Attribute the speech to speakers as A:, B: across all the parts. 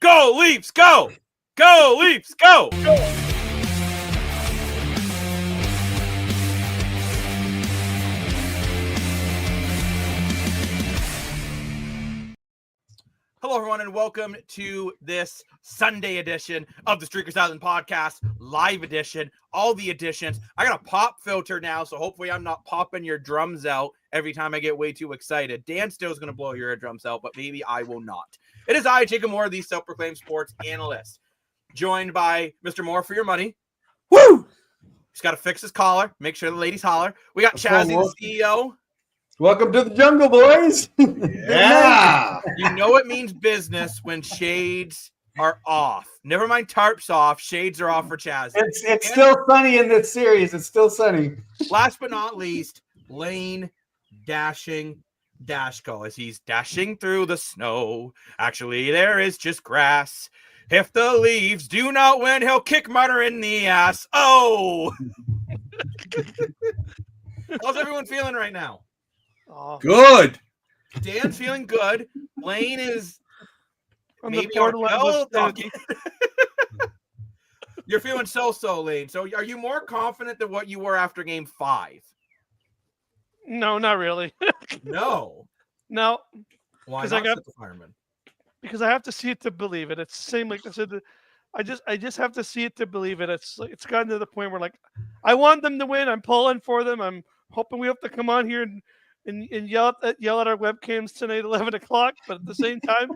A: Go, Leafs, go! Go, Leafs, go! Hello, everyone, and welcome to this Sunday edition of the Streakers Island Podcast, live edition, all the editions. I got a pop filter now, so hopefully I'm not popping your drums out every time I get way too excited. Dan still is going to blow your eardrums out, but maybe I will not. It is I, Jacob Moore, the self-proclaimed sports analyst, joined by Mr. Moore for your money. Woo! He's got to fix his collar, make sure the ladies holler. We got Chazzy, the CEO.
B: Welcome to the jungle, boys.
C: Yeah.
A: You know it means business when shades are off. Never mind tarps off, shades are off for Chazzy.
B: It's still sunny in this series. It's still sunny.
A: Last but not least, Lane Dashko as he's dashing through the snow. Actually, there is just grass. If the Leafs do not win, he'll kick Marner in the ass. Oh! How's everyone feeling right now?
C: Oh. Good.
A: Dan's feeling good. Lane is
D: on
A: maybe
D: the borderline.
A: You're feeling so, Lane. So are you more confident than what you were after game 5?
D: No, not really.
A: No.
D: No.
A: Why not, the fireman?
D: Because I have to see it to believe it. It's the same like I said. I just have to see it to believe it. It's gotten to the point where I want them to win. I'm pulling for them. I'm hoping we have to come on here and yell at our webcams tonight at 11 o'clock. But at the same time,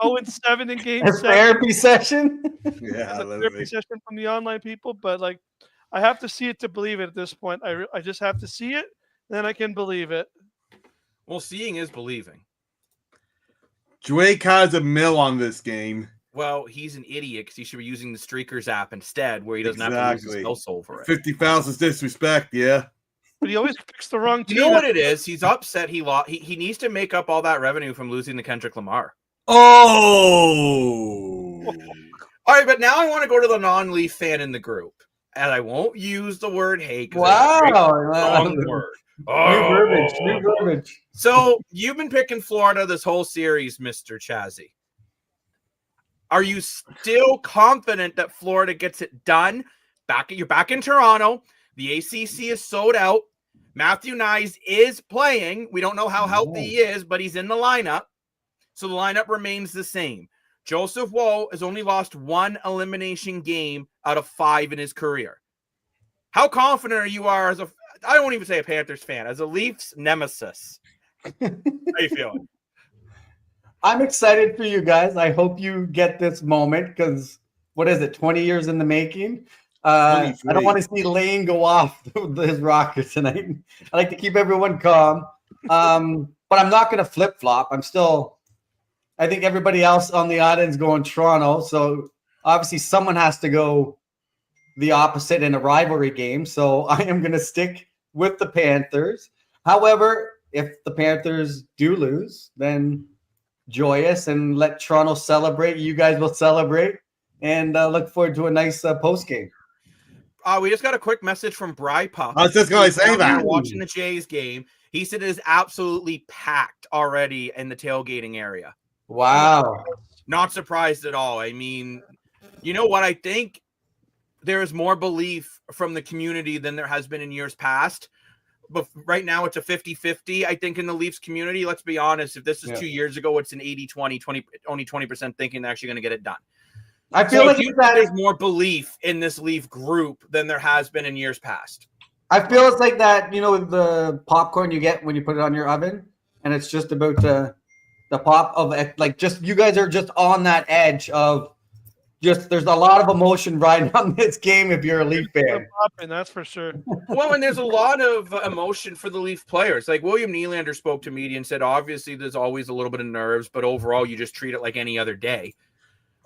D: 0-7 in game 7.
B: Therapy session.
C: Yeah,
D: therapy session from the online people. But I have to see it to believe it at this point. I just have to see it, then I can believe it.
A: Well, seeing is believing.
C: Drake has a mill on this game.
A: Well, he's an idiot because he should be using the Streakers app instead, where he doesn't have to lose his spell soul for it.
C: 50,000 disrespect, yeah.
D: But he always picks the wrong team.
A: You know what it is? He's upset he lost. He needs to make up all that revenue from losing to Kendrick Lamar.
C: Oh!
A: All right, but now I want to go to the non-Leaf fan in the group. And I won't use the word hate.
B: Wow.
A: Wrong word.
B: New verbiage.
A: So you've been picking Florida this whole series, Mr. Chazzy. Are you still confident that Florida gets it done? You're back in Toronto. The ACC is sold out. Matthew Nyes is playing. We don't know how healthy he is, but he's in the lineup. So the lineup remains the same. Joseph Woll has only lost 1 elimination game out of 5 in his career. How confident are you as a, I won't even say a Panthers fan, as a Leafs nemesis? How are you feeling?
B: I'm excited for you guys. I hope you get this moment because, 20 years in the making? I don't want to see Lane go off his rocker tonight. I like to keep everyone calm. But I'm not going to flip-flop. I think everybody else on the audience going Toronto. So obviously someone has to go the opposite in a rivalry game. So I am going to stick with the Panthers. However, if the Panthers do lose, then joyous and let Toronto celebrate. You guys will celebrate and look forward to a nice post game.
A: We just got a quick message from Bry Pup.
C: I was just going to say that.
A: Watching the Jays game, he said it is absolutely packed already in the tailgating area.
B: Wow.
A: Not surprised at all. I mean, you know what? I think there is more belief from the community than there has been in years past. But right now it's a 50-50, I think, in the Leafs community. Let's be honest. If this is 2 years ago, it's an 80-20, only 20% thinking they're actually going to get it done.
B: I feel like
A: there's more belief in this Leaf group than there has been in years past.
B: I feel it's like that, the popcorn you get when you put it on your oven, and it's just about the pop of just you guys are just on that edge of just there's a lot of emotion riding on this game if you're a Leaf fan.
D: And that's for sure.
A: Well, and there's a lot of emotion for the Leaf players. Like William Nylander spoke to media and said, obviously there's always a little bit of nerves, but overall you just treat it like any other day.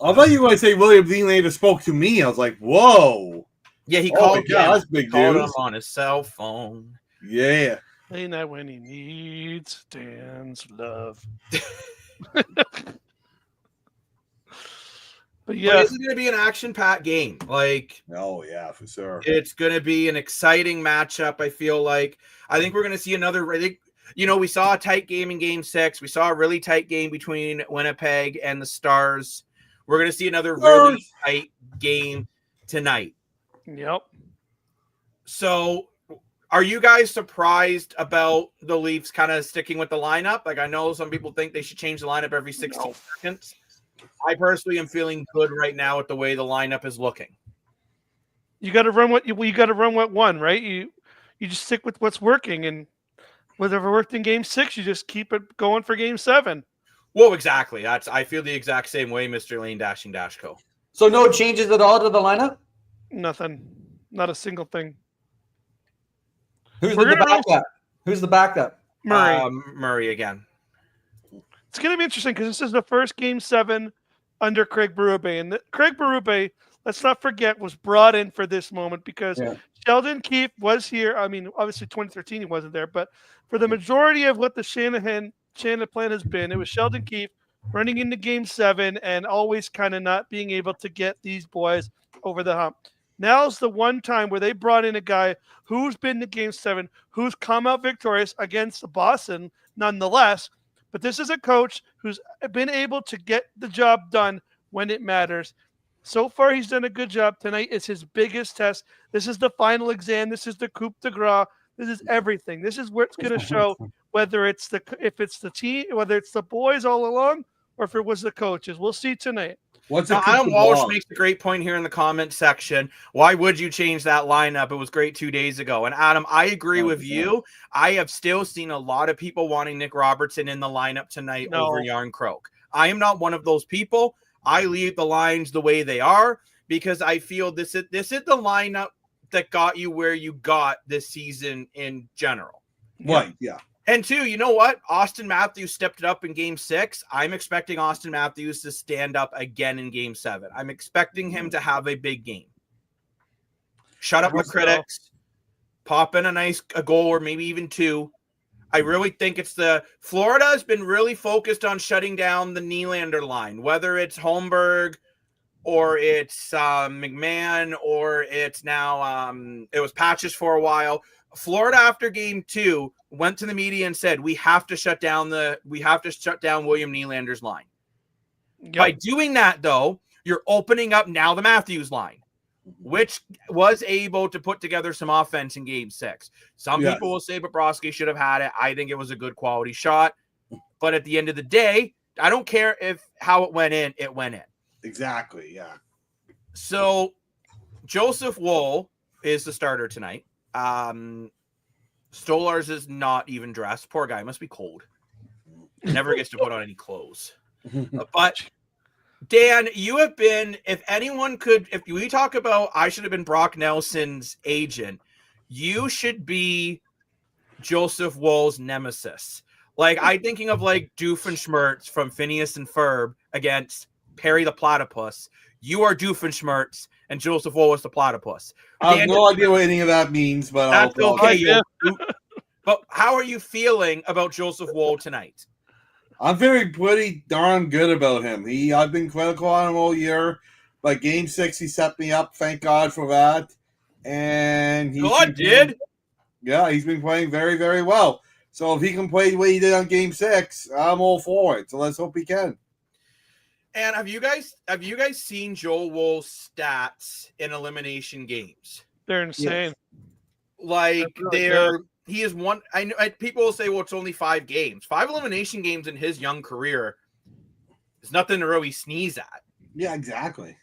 C: I thought you were going to say William Nylander spoke to me. I was like, whoa.
A: Yeah, he called
C: that's big
A: called
C: news.
A: him on his cell phone.
C: Yeah.
D: Ain't that when he needs Dan's love. But yeah,
A: this is going to be an action-packed game.
C: Oh yeah, for sure.
A: It's going to be an exciting matchup. I feel like I think we're going to see another. We saw a tight game in Game 6. We saw a really tight game between Winnipeg and the Stars. We're going to see another really tight game tonight.
D: Yep.
A: So, are you guys surprised about the Leafs kind of sticking with the lineup? Like, I know some people think they should change the lineup every 16 seconds. I personally am feeling good right now with the way the lineup is looking.
D: You got to run what you got to run what one, right? You just stick with what's working, and whatever worked in Game 6, you just keep it going for Game 7.
A: Well, exactly. I feel the exact same way, Mr. Lane Dashing Dashco.
B: So no changes at all to the lineup?
D: Nothing. Not a single thing.
B: Who's the backup? Who's the backup?
D: Murray.
A: Murray again.
D: It's going to be interesting because this is the first Game 7 under Craig Berube. And Craig Berube, let's not forget, was brought in for this moment because Sheldon Keefe was here. I mean, obviously 2013 he wasn't there, but for the majority of what the Shanahan plan has been, it was Sheldon Keefe running into Game 7 and always kind of not being able to get these boys over the hump. Now's the one time where they brought in a guy who's been to Game 7, who's come out victorious against Boston nonetheless. But this is a coach who's been able to get the job done when it matters. So far, he's done a good job. Tonight is his biggest test. This is the final exam. This is the coup de grace. This is everything. This is where it's going to show whether it's if it's the team, whether it's the boys all along, or if it was the coaches. We'll see tonight.
A: Adam Walsh makes a great point here in the comment section. Why would you change that lineup? It was great 2 days ago. And Adam, I agree with you. I have still seen a lot of people wanting Nick Robertson in the lineup tonight over Yarn Croak. I am not one of those people. I leave the lines the way they are because I feel this is the lineup that got you where you got this season in general.
C: Right, yeah.
A: And two, you know what? Austin Matthews stepped it up in Game 6. I'm expecting Austin Matthews to stand up again in Game 7. I'm expecting him to have a big game. Shut up the critics. Pop in a goal or maybe even two. I really think it's Florida has been really focused on shutting down the Nylander line, whether it's Holmberg or it's McMahon or it's now it was Patches for a while. Florida after Game 2 went to the media and said we have to shut down William Nylander's line. Yep. By doing that, though, you're opening up now the Matthews line, which was able to put together some offense in Game 6. Some people will say Bobrovsky should have had it. I think it was a good quality shot. But at the end of the day, I don't care how it went in, it went in.
C: Exactly, yeah.
A: So Joseph Woll is the starter tonight. Stolars is not even dressed. Poor guy, must be cold. Never gets to put on any clothes. But Dan, you have been, if we talk about I should have been Brock Nelson's agent, you should be Joseph Woll's nemesis. Like, I'm thinking of like Doofenshmirtz from Phineas and Ferb against Perry the Platypus. You are Doofenshmirtz and Joseph Woll is the platypus.
C: I have no idea what any of that means, but
A: that's okay. But how are you feeling about Joseph Woll tonight?
C: I'm feeling pretty darn good about him. I've been critical on him all year, but Game 6 he set me up. Thank God for that. And he's been playing very, very well. So if he can play the way he did on Game 6, I'm all for it. So let's hope he can.
A: And have you guys seen Joel Woll's stats in elimination games?
D: They're insane.
A: Like he is one. I know people will say, "Well, it's only 5 games. 5 elimination games in his young career is nothing to really sneeze at."
C: Yeah, exactly.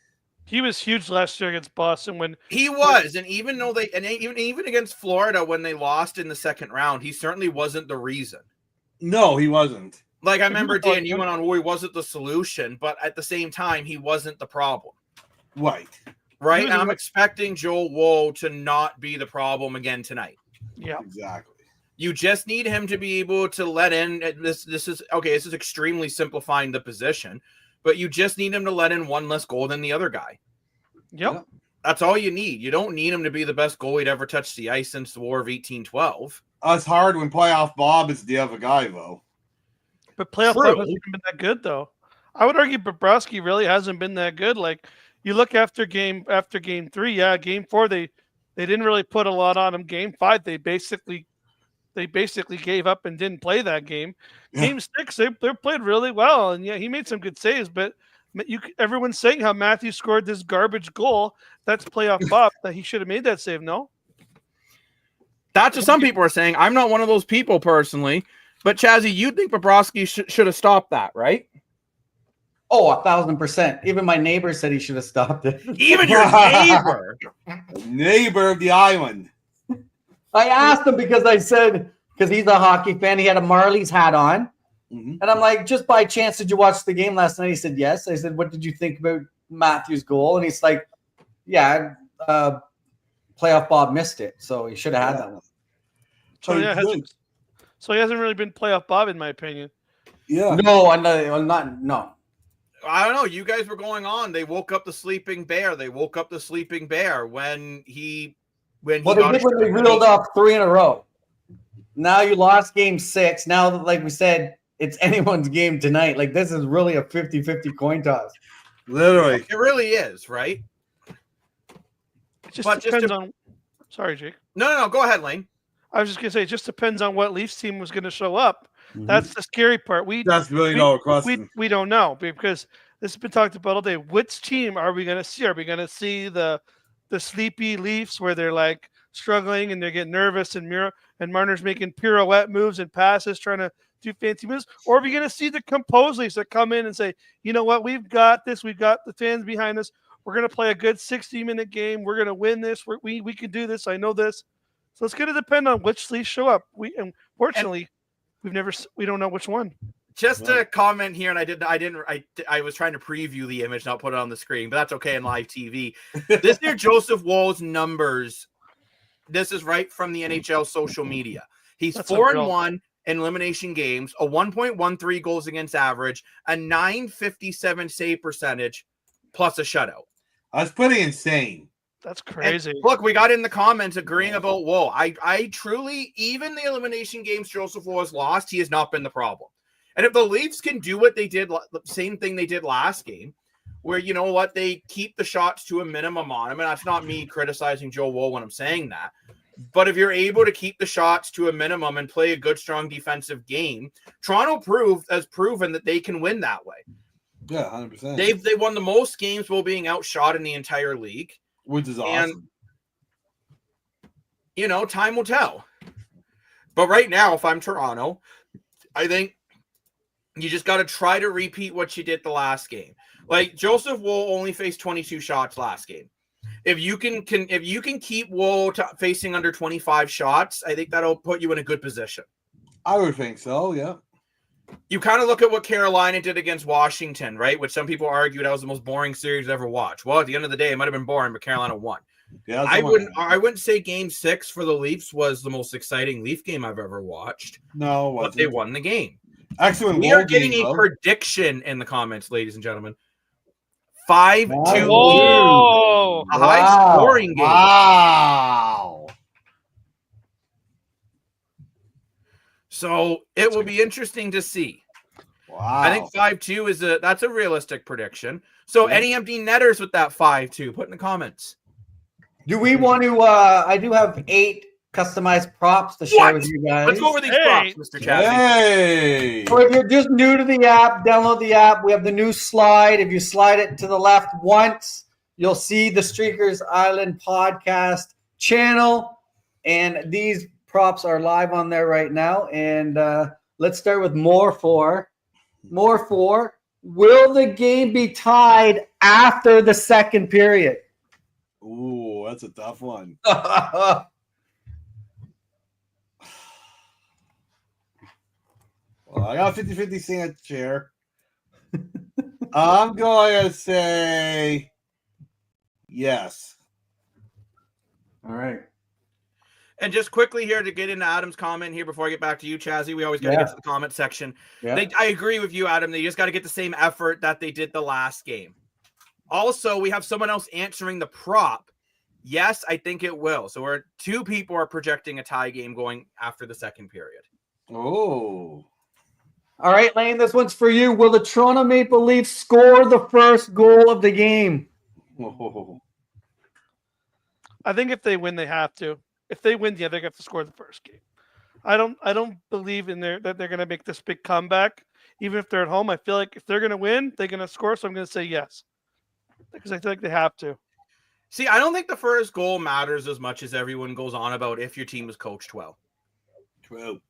D: He was huge last year against Boston and even though even against Florida when they lost in the second round, he certainly wasn't the reason.
C: No, he wasn't.
A: Like, I remember, Dan, you went on, he wasn't the solution, but at the same time, he wasn't the problem.
C: Right.
A: And I'm expecting Joel Woll to not be the problem again tonight.
D: Yeah.
C: Exactly.
A: You just need him to be able to let in, this is extremely simplifying the position, but you just need him to let in one less goal than the other guy.
D: Yep.
A: That's all you need. You don't need him to be the best goalie to ever touch the ice since the War of 1812.
C: It's hard when playoff Bob is the other guy, though.
D: But playoff Bob hasn't been that good, though. I would argue Bobrovsky really hasn't been that good. Like, you look after game 3, Game 4 they didn't really put a lot on him. Game 5 they basically gave up and didn't play that game. Yeah. Game 6 they played really well, and he made some good saves. But Everyone's saying how Matthew scored this garbage goal. That's playoff Bob. That he should have made that save. No,
A: That's what some people are saying. I'm not one of those people personally, but Chazzy, you think Bobrovsky should have stopped that, right?
B: Oh, 1,000%. Even my neighbor said he should have stopped it.
A: Even your neighbor.
C: Neighbor of the island.
B: I asked him because he's a hockey fan. He had a Marlies hat on. Mm-hmm. And I'm like, just by chance, did you watch the game last night? He said, yes. I said, what did you think about Matthew's goal? And he's like, yeah, playoff Bob missed it. So he should have had that one.
D: So he hasn't really been playoff Bob, in my opinion.
B: Yeah. No, I'm not. No.
A: I don't know. You guys were going on. They woke up the sleeping bear. when they
B: reeled off 3 in a row. Now you lost game 6. Now, like we said, it's anyone's game tonight. Like, this is really a 50-50 coin toss.
C: Literally.
A: It really is, right?
D: It just depends on. Sorry, Jake.
A: No. Go ahead, Lane.
D: I was just going to say, it just depends on what Leafs team was going to show up. Mm-hmm. That's the scary part.
C: That's really no question.
D: We don't know because this has been talked about all day. Which team are we going to see? Are we going to see the sleepy Leafs where they're like struggling and they're getting nervous and Marner's making pirouette moves and passes trying to do fancy moves? Or are we going to see the composed Leafs that come in and say, you know what, we've got this. We've got the fans behind us. We're going to play a good 60-minute game. We're going to win this. We can do this. I know this. So it's going to depend on which Leafs show up. We don't know which one.
A: Just a comment here, and I was trying to preview the image, not put it on the screen, but that's okay in live TV. This here Joseph Woll's numbers. This is right from the NHL social media. He's 4-1 in elimination games, a 1.13 goals against average, a 957 save percentage, plus a shutout.
C: That's pretty insane.
D: That's crazy.
A: And look, we got in the comments agreeing about Woll. I truly, even the elimination games Joseph Woll has lost, he has not been the problem. And if the Leafs can do what they did, the same thing they did last game, where, you know what, they keep the shots to a minimum on him, and that's not me criticizing Joe Woll when I'm saying that. But if you're able to keep the shots to a minimum and play a good, strong defensive game, Toronto has proven that they can win that way.
C: Yeah, 100%.
A: They won the most games while being outshot in the entire league.
C: Which is awesome.
A: And, time will tell. But right now, if I'm Toronto, I think you just got to try to repeat what you did the last game. Like, Joseph Woll only faced 22 shots last game. If you can keep Woll facing under 25 shots, I think that'll put you in a good position.
C: I would think so, yeah.
A: You kind of look at what Carolina did against Washington, right? Which some people argued that was the most boring series ever watched. Well, at the end of the day, it might have been boring, but Carolina won. Yeah, I wouldn't say Game 6 for the Leafs was the most exciting Leaf game I've ever watched.
C: No,
A: but they won the game.
C: Actually,
A: we are getting a prediction in the comments, ladies and gentlemen. 5-2.
D: Whoa!
A: A high scoring game.
C: Wow.
A: So it will be interesting to see.
C: Wow.
A: I think 5-2 that's a realistic prediction. So any empty netters with that 5-2, put in the comments.
B: Do we want to I do have 8 customized props to share with you guys.
A: Let's go over these props, Mr. Chapman.
C: Hey.
B: So if you're just new to the app, download the app. We have the new slide. If you slide it to the left once, you'll see the Streakers Island podcast channel. And these props are live on there right now. And let's start with more for. Will the game be tied after the second period?
C: Ooh, that's a tough one. Well, I got 50-50 sand chair. I'm going to say yes.
B: All right.
A: And just quickly here to get into Adam's comment here before I get back to you, Chazzy, we always got to get to the comment section. Yeah. I agree with you, Adam. They just got to get the same effort that they did the last game. Also, we have someone else answering the prop. Yes, I think it will. So 2 people are projecting a tie game going after the second period.
C: Oh.
B: All right, Lane, this one's for you. Will the Toronto Maple Leafs score the first goal of the game?
C: Oh.
D: I think if they win, they have to. If they win, they have to score the first game. I don't believe in that they're going to make this big comeback. even if they're at home. I feel like if they're going to win, they're going to score. So I'm going to say yes because I feel like they have to.
A: See, I don't think the first goal matters as much as everyone goes on about if your team is coached well.
C: True.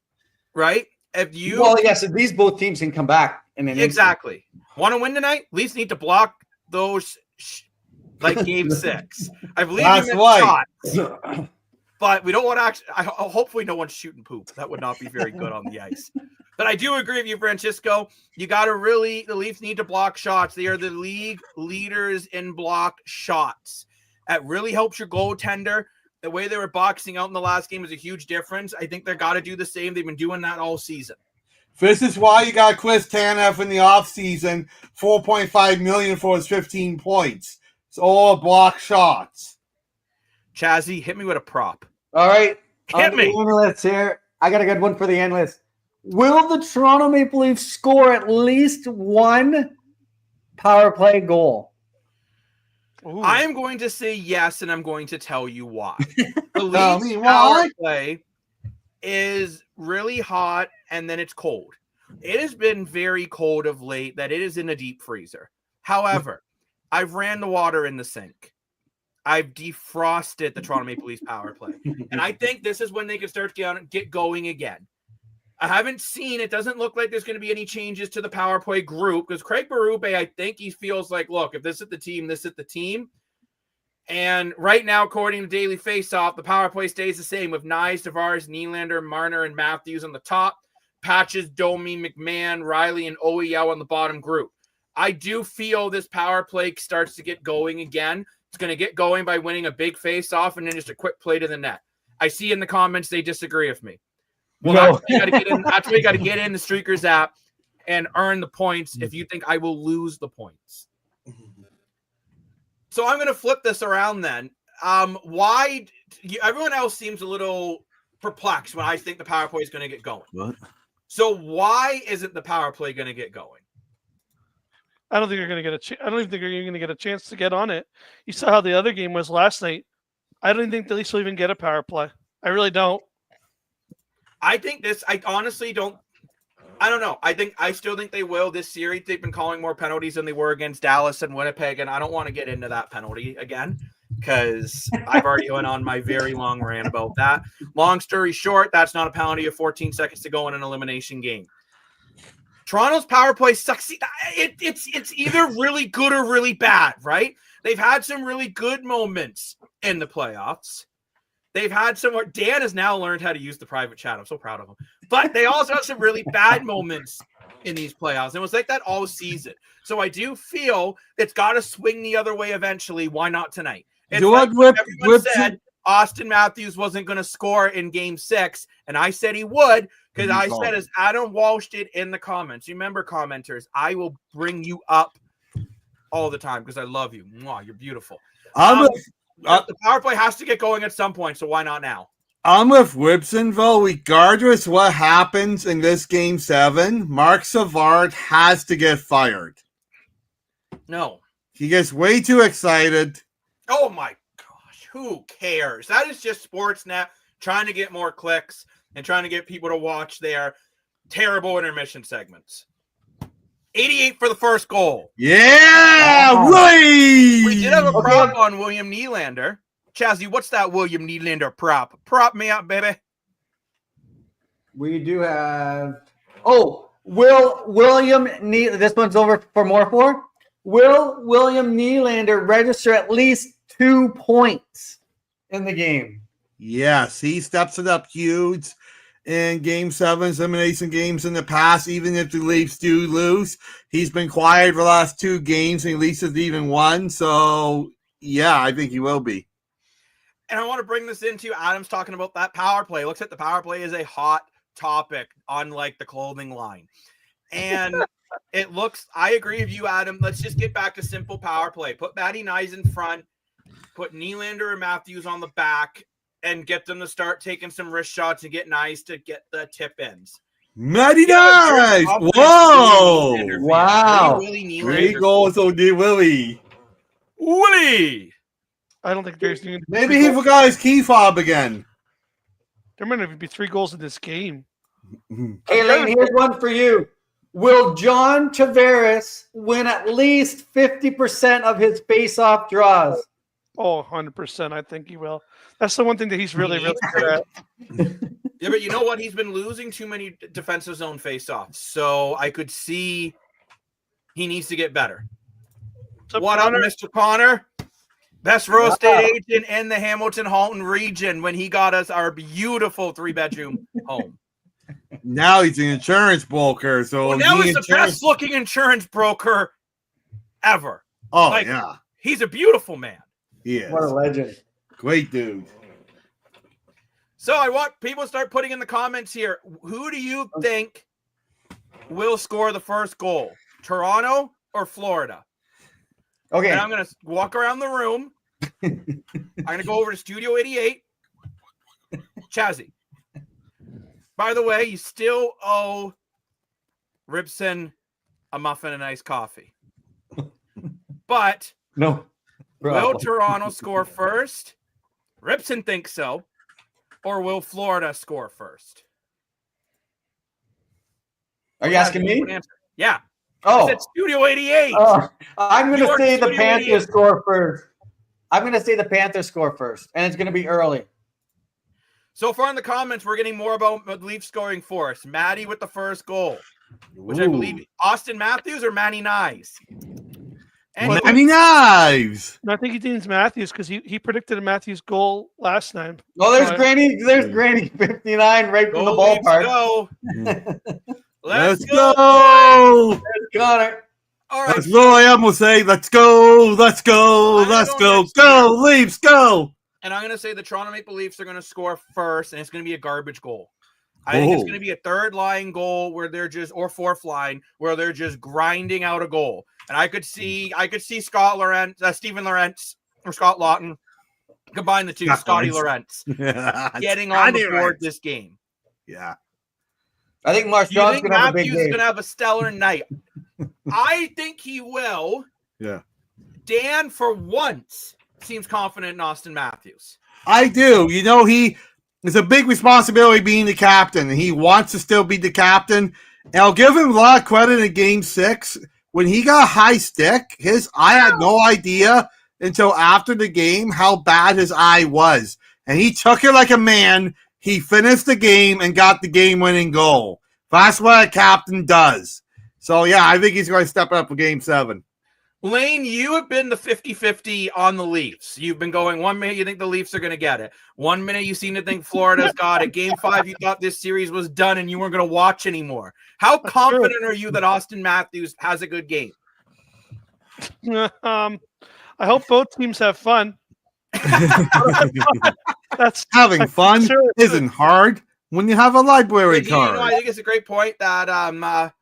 A: Right? If you
B: Well, yes, these both teams can come back in an
A: exactly want to win tonight, at least need to block those like game 6. I believe
C: That's
A: you meant
C: right.
A: shots, but we don't want to actually. Hopefully, no one's shooting poop. That would not be very good on the ice. But I do agree with you, Francisco. You got to really. The Leafs need to block shots. They are the league leaders in blocked shots. That really helps your goaltender. The way they were boxing out in the last game was a huge difference. I think they got to do the same. They've been doing that all season.
C: This is why you got Chris Tanev in the offseason, $4.5 million for his 15 points. It's all block shots.
A: Chazzy, hit me with a prop.
B: All right.
A: Hit me.
B: Let's here. I got a good one for the endless. Will the Toronto Maple Leafs score at least one power play goal?
D: Ooh.
A: I am going to say yes, and I'm going to tell you why. The
C: Tell
A: Leafs
C: me
A: power
C: why.
A: play is really hot, and then it's cold. It has been very cold of late that it is in a deep freezer. However, I've ran the water in the sink. I've defrosted the Toronto Maple Leafs power play. And I think this is when they can start to get going again. I haven't seen, it doesn't look like there's going to be any changes to the power play group because Craig Berube, I think he feels like, look, if this is the team, this is the team. And right now, according to Daily Faceoff, the power play stays the same with Nyes, Tavares, Nylander, Marner, and Matthews on the top. Patches, Domi, McMahon, Riley, and OEL on the bottom group. I do feel this power play starts to get going again. It's going to get going by winning a big face-off and then just a quick play to the net. I see in the comments they disagree with me. Well,
B: No.
A: that's why you got to get in the Streakers app and earn the points if you think I will lose the points. So I'm going to flip this around then. Everyone else seems a little perplexed when I think the power play is going to get going.
C: What?
A: So why isn't the power play going to get going?
D: I don't think you're going to get I don't even think you're going to get a chance to get on it. You saw how the other game was last night. I don't think the Leafs will even get a power play. I really don't.
A: I honestly don't. I don't know. I still think they will this series. They've been calling more penalties than they were against Dallas and Winnipeg, and I don't want to get into that penalty again because I've already went on my very long rant about that. Long story short, that's not a penalty of 14 seconds to go in an elimination game. Toronto's power play sucks. It's either really good or really bad, right? They've had some really good moments in the playoffs. They've had some where Dan has now learned how to use the private chat. I'm so proud of him. But they also have some really bad moments in these playoffs. It was like that all season. So I do feel it's got to swing the other way eventually. Why not tonight? It's like everyone said Austin Matthews wasn't going to score in Game 6, and I said he would because I said, as Adam Walsh did in the comments. Remember, commenters, I will bring you up all the time because I love you. Mwah, you're beautiful. The power play has to get going at some point, so why not now?
C: I'm with Whipson, though. Regardless what happens in this Game 7, Mark Savard has to get fired.
A: No.
C: He gets way too excited.
A: Oh, my gosh. Who cares? That is just Sportsnet trying to get more clicks and trying to get people to watch their terrible intermission segments. 88 for the first goal.
C: Yeah!
B: Wow.
C: Really!
A: We did have a prop on William Nylander. Chazzy, what's that William Nylander prop? Prop me up, baby.
B: We do have. Oh, William this one's over for more for. Will William Nylander register at least 2 points in the game?
C: Yes, he steps it up huge in Game 7's elimination games in the past. Even if the Leafs do lose, he's been quiet for the last 2 games, and the Leafs have even won. So, yeah, I think he will be.
A: And I want to bring this into Adam's talking about that power play. Looks like the power play is a hot topic on like the clothing line. And it looks, I agree with you, Adam. Let's just get back to simple power play. Put Matty Nyes in front, put Nylander and Matthews on the back, and get them to start taking some wrist shots and get Nyes to get the tip ins.
C: Matty Nyes! Whoa!
B: Wow.
A: Really
C: 3 goals on D. Willie.
A: Willie!
D: I don't think there's
C: Maybe he forgot his key fob again.
D: There might even be 3 goals in this game.
B: Hey, Lane, here's one for you. Will John Tavares win at least 50% of his face-off draws?
D: Oh, 100%. I think he will. That's the one thing that he's really, really good at.
A: Yeah, but you know what? He's been losing too many defensive zone faceoffs, so I could see he needs to get better. What up, Mr. Connor? Best real estate agent in the Hamilton-Halton region when he got us our beautiful 3-bedroom home.
C: Now he's an insurance broker. So
A: now he's the best-looking insurance broker ever.
C: Oh, yeah.
A: He's a beautiful man.
C: He is.
B: What a legend.
C: Great dude.
A: So I want people to start putting in the comments here. Who do you think will score the first goal? Toronto or Florida?
B: Okay.
A: And I'm going to walk around the room. I'm going to go over to Studio 88. Chazzy. By the way, you still owe Ribson a muffin and iced coffee. But
B: no.
A: Will Toronto score first? Ribson thinks so. Or will Florida score first?
B: Are you asking me?
A: Yeah.
B: Oh.
A: I said Studio 88.
B: I'm going to say the Panthers score first. I'm going to say the Panthers score first, and it's going to be early.
A: So far in the comments, we're getting more about Leafs scoring first. Maddie with the first goal, which I believe Austin Matthews or Manny Knives.
C: Manny Knives.
D: No, I think he means Matthews because he predicted a Matthews goal last time.
B: Oh, there's Granny 59 right from the ballpark.
A: Go.
C: Let's go.
B: Let's go.
A: All right.
C: That's what I am will say. Let's go. Let's go. Let's go. Go, Leafs, go.
A: And I'm going to say the Toronto Maple Leafs are going to score first, and it's going to be a garbage goal. I think it's going to be a third line goal where they're just, or fourth line, where they're just grinding out a goal. And I could see Scott Lawrence, Stephen Lawrence, or Scott Lawton, combine the two, Scotty Lawrence, getting on the board this game.
C: Yeah.
B: I think Marchand's going to have a big game.
A: Matthews is going to have a stellar night. I think he will.
C: Yeah.
A: Dan, for once, seems confident in Austin Matthews.
C: I do. You know, it's a big responsibility being the captain, and he wants to still be the captain. And I'll give him a lot of credit in Game 6. When he got a high stick, I had no idea until after the game how bad his eye was. And he took it like a man. He finished the game and got the game-winning goal. That's what a captain does. So, yeah, I think he's going to step up for Game 7.
A: Lane, you have been the 50-50 on the Leafs. You've been going 1 minute you think the Leafs are going to get it. 1 minute you seem to think Florida's got it. Game 5 you thought this series was done and you weren't going to watch anymore. How confident are you that Austin Matthews has a good game?
D: I hope both teams have fun.
C: That's having fun isn't hard when you have a library card.
A: You know, I think it's a great point that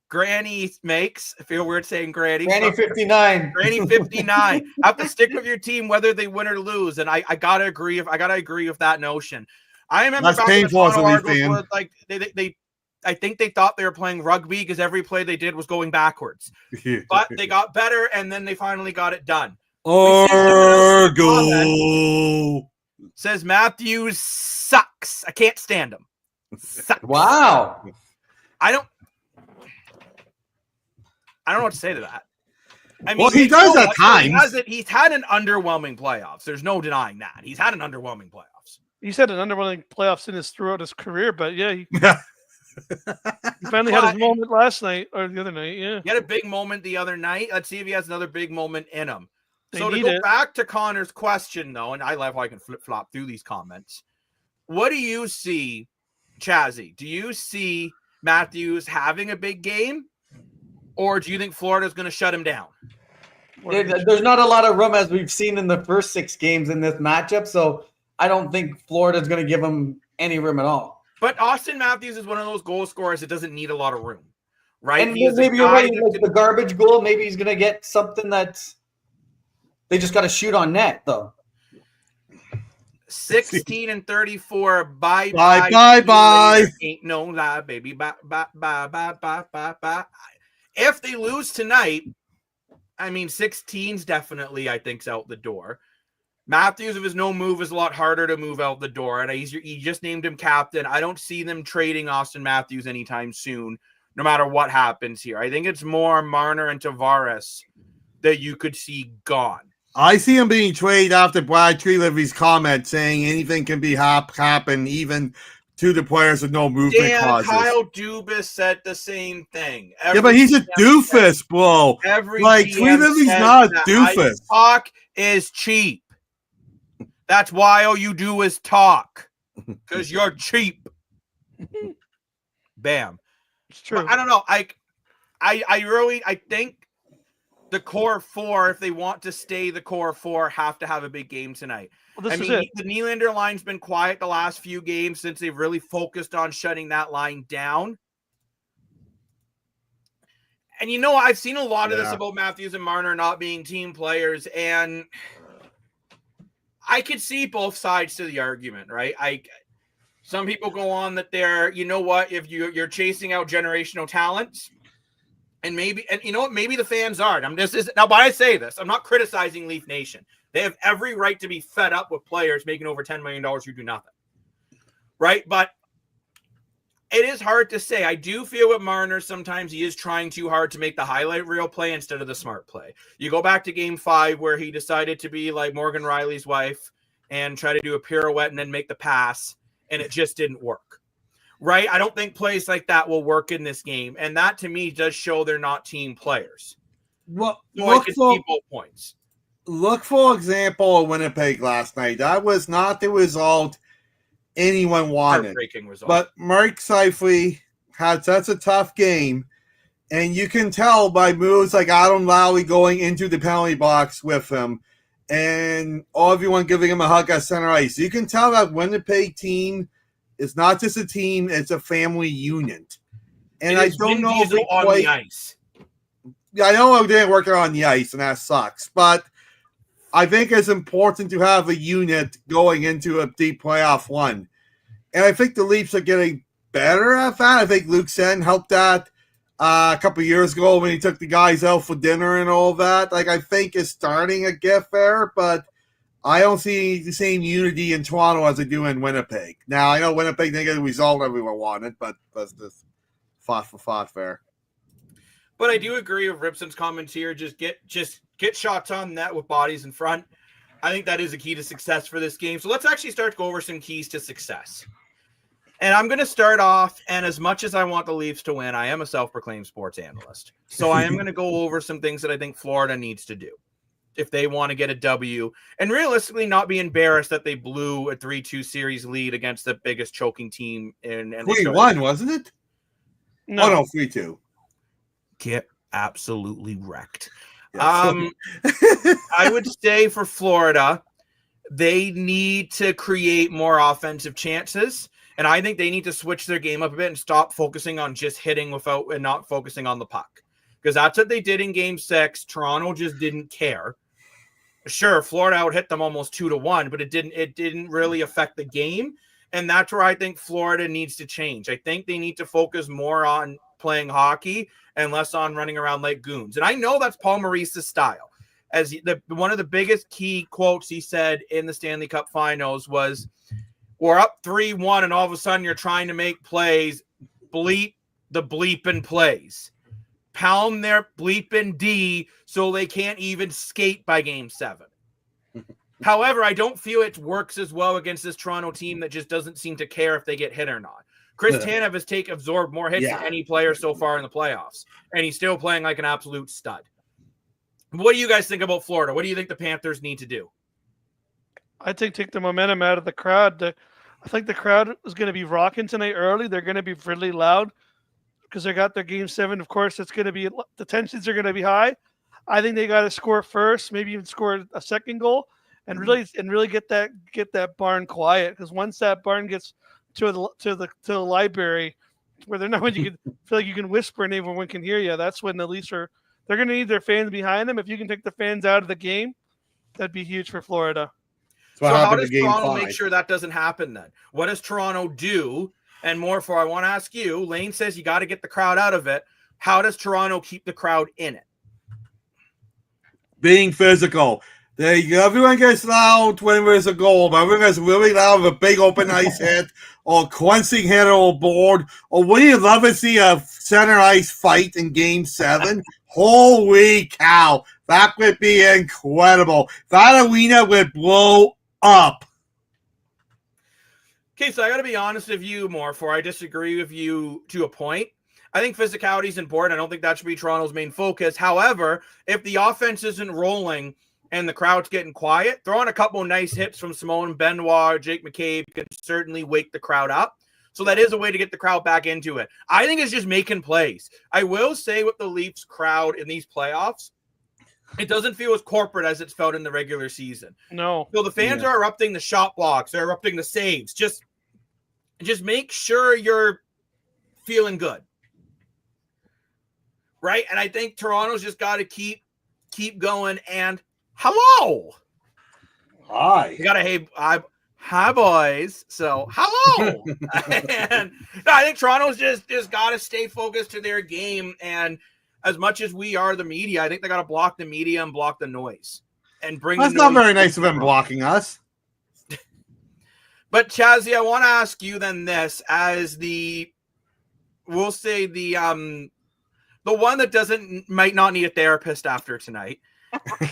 A: Granny makes. I feel weird saying Granny.
B: Granny 59.
A: Granny 59. Have to stick with your team whether they win or lose, and I gotta agree. I gotta agree with that notion. I remember back in the Toronto Argos, like I think they thought they were playing rugby because every play they did was going backwards. But they got better, and then they finally got it done.
C: Argo
A: says Matthews sucks. I can't stand him. Sucks.
B: Wow.
A: I don't know what to say to that. I mean,
C: well, he does at times.
A: He's had an underwhelming playoffs. There's no denying that. He's had an underwhelming playoffs.
D: He's had an underwhelming playoffs throughout his career, but yeah, he finally had his moment last night or the other night. Yeah,
A: he had a big moment the other night. Let's see if he has another big moment in him. So to go back to Connor's question, though, and I love how I can flip-flop through these comments. What do you see, Chazzy? Do you see Matthews having a big game? Or do you think Florida's going to shut him down?
B: There's not a lot of room, as we've seen in the first 6 games in this matchup, so I don't think Florida's going to give him any room at all.
A: But Austin Matthews is one of those goal scorers that doesn't need a lot of room, right?
B: And maybe you're right, like the garbage goal, maybe he's going to get something that's they just got to shoot on net, though.
A: 16 and 34. Bye. Ain't no lie, baby. Bye. If they lose tonight, I mean, 16's definitely, I think, out the door. Matthews, if his no move, is a lot harder to move out the door. And you just named him captain. I don't see them trading Austin Matthews anytime soon. no matter what happens here. I think it's more Marner and Tavares that you could see gone.
C: I see him being traded after Brad Treleavy's comment saying anything can be happen, even to the players with no movement clauses.
A: Kyle Dubas said the same thing.
C: But he's a doofus, bro. Like, Treleavy's not a doofus.
A: Talk is cheap. That's why all you do is talk. Because you're cheap. Bam.
D: It's true.
A: But I don't know. I think the core four, if they want to stay the core four, have to have a big game tonight.
D: Well, this is
A: it.
D: it.
A: The Nylander line's been quiet the last few games since they've really focused on shutting that line down. And I've seen a lot of this about Matthews and Marner not being team players, and I could see both sides to the argument, right? Some people go on that they're, if you're chasing out generational talents, and maybe the fans aren't. Now, but I say this, I'm not criticizing Leaf Nation. They have every right to be fed up with players making over $10 million who do nothing, right? But it is hard to say. I do feel with Marner sometimes he is trying too hard to make the highlight reel play instead of the smart play. You go back to Game 5 where he decided to be like Morgan Riley's wife and try to do a pirouette and then make the pass, and it just didn't work. Right? I don't think plays like that will work in this game. And that, to me, does show they're not team players.
C: Well,
A: so I can see both points.
C: Look, for example, of Winnipeg last night. That was not the result anyone wanted.
A: Heartbreaking result.
C: But Mark Seifert had such a tough game. And you can tell by moves like Adam Lowry going into the penalty box with him and everyone giving him a hug at center ice. You can tell that Winnipeg team is not just a team, it's a family unit. And I don't know if
A: on the ice.
C: Yeah, I know I didn't work on the ice, and that sucks. But I think it's important to have a unit going into a deep playoff run. And I think the Leafs are getting better at that. I think Luke Sen helped that a couple of years ago when he took the guys out for dinner and all that. Like, I think it's starting to get there, but I don't see the same unity in Toronto as I do in Winnipeg. Now, I know Winnipeg didn't get the result everyone wanted, but that's just fought for fought fair.
A: But I do agree with Ripson's comments here. Just get shots on net with bodies in front. I think that is a key to success for this game. So let's actually start to go over some keys to success. And I'm going to start off, and as much as I want the Leafs to win, I am a self-proclaimed sports analyst. So I am going to go over some things that I think Florida needs to do if they want to get a W, and realistically not be embarrassed that they blew a 3-2 series lead against the biggest choking team in
C: 3-1, wasn't it?
D: No.
C: Oh, no, 3-2.
A: Get absolutely wrecked.
C: Yeah,
A: I would say for Florida, they need to create more offensive chances, and I think they need to switch their game up a bit and stop focusing on just hitting and not focusing on the puck. Because that's what they did in Game 6. Toronto just didn't care. Sure, Florida out hit them almost 2-1, but it didn't really affect the game. And that's where I think Florida needs to change. I think they need to focus more on playing hockey and less on running around like goons. And I know that's Paul Maurice's style. As one of the biggest key quotes he said in the Stanley Cup Finals was, "We're up 3-1, and all of a sudden you're trying to make plays. Bleep the bleeping plays. Pound their bleeping D so they can't even skate by Game 7. However, I don't feel it works as well against this Toronto team that just doesn't seem to care if they get hit or not. Chris Tanev has absorbed more hits than any player so far in the playoffs, and he's still playing like an absolute stud. What do you guys think about Florida? What do you think the Panthers need to do?
D: I think take the momentum out of the crowd. I think the crowd is going to be rocking tonight early. They're going to be really loud because they got their Game 7. Of course, it's going to be the tensions are going to be high. I think they got to score first, maybe even score a second goal, and really get that barn quiet. Because once that barn gets to the library, where they're not when you can feel like you can whisper and everyone can hear you, that's when the Leafs they're going to need their fans behind them. If you can take the fans out of the game, that'd be huge for Florida.
A: So how does Toronto make sure that doesn't happen then? What does Toronto do? And I want to ask you, Lane says you got to get the crowd out of it. How does Toronto keep the crowd in it?
C: Being physical. There you go. Everyone gets loud when there's a goal, but everyone gets really loud with a big open ice hit or Quincy hit or board. Or would you love to see a center ice fight in Game 7? Holy cow. That would be incredible. That arena would blow up.
A: Okay, so I got to be honest with you, Morfor. I disagree with you to a point. I think physicality is important. I don't think that should be Toronto's main focus. However, if the offense isn't rolling and the crowd's getting quiet, throwing a couple of nice hits from Simone Benoit, Jake McCabe can certainly wake the crowd up. So that is a way to get the crowd back into it. I think it's just making plays. I will say with the Leafs crowd in these playoffs, it doesn't feel as corporate as it's felt in the regular season.
D: No.
A: So the fans are erupting the shot blocks. They're erupting the saves. Just make sure you're feeling good. Right? And I think Toronto's just got to keep going. And hello.
C: Hi.
A: You got to, hi, boys. So, hello. And no, I think Toronto's just got to stay focused to their game. And as much as we are the media, I think they got to block the media and block the noise. And bring
C: That's not very nice of them blocking us.
A: But, Chazzy, I want to ask you then this as we'll say the one that might not need a therapist after tonight.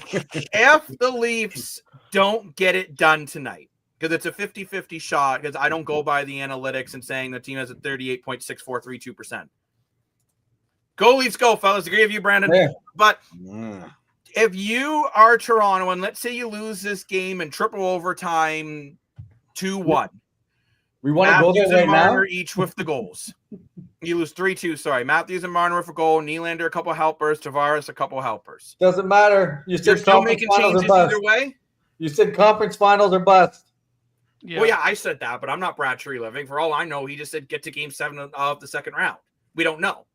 A: If the Leafs don't get it done tonight, because it's a 50-50 shot, because I don't go by the analytics and saying the team has a 38.6432%. Go Leafs, go, fellas. Agree with you, Brandon.
B: Yeah.
A: But if you are Toronto, and let's say you lose this game in triple overtime 2-1.
B: We want to go there right
A: Marner
B: now?
A: each with the goals. You lose 3-2, sorry. Matthews and Marner with a goal. Nylander, a couple helpers. Tavares, a couple helpers.
B: Doesn't matter. You
A: You're
B: said
A: still
B: conference
A: making
B: finals
A: changes
B: or bust.
A: either way?
B: You said conference finals or bust.
D: Yeah.
A: Well, yeah, I said that, but I'm not Brad Treliving. For all I know, he just said get to Game 7 of the second round. We don't know.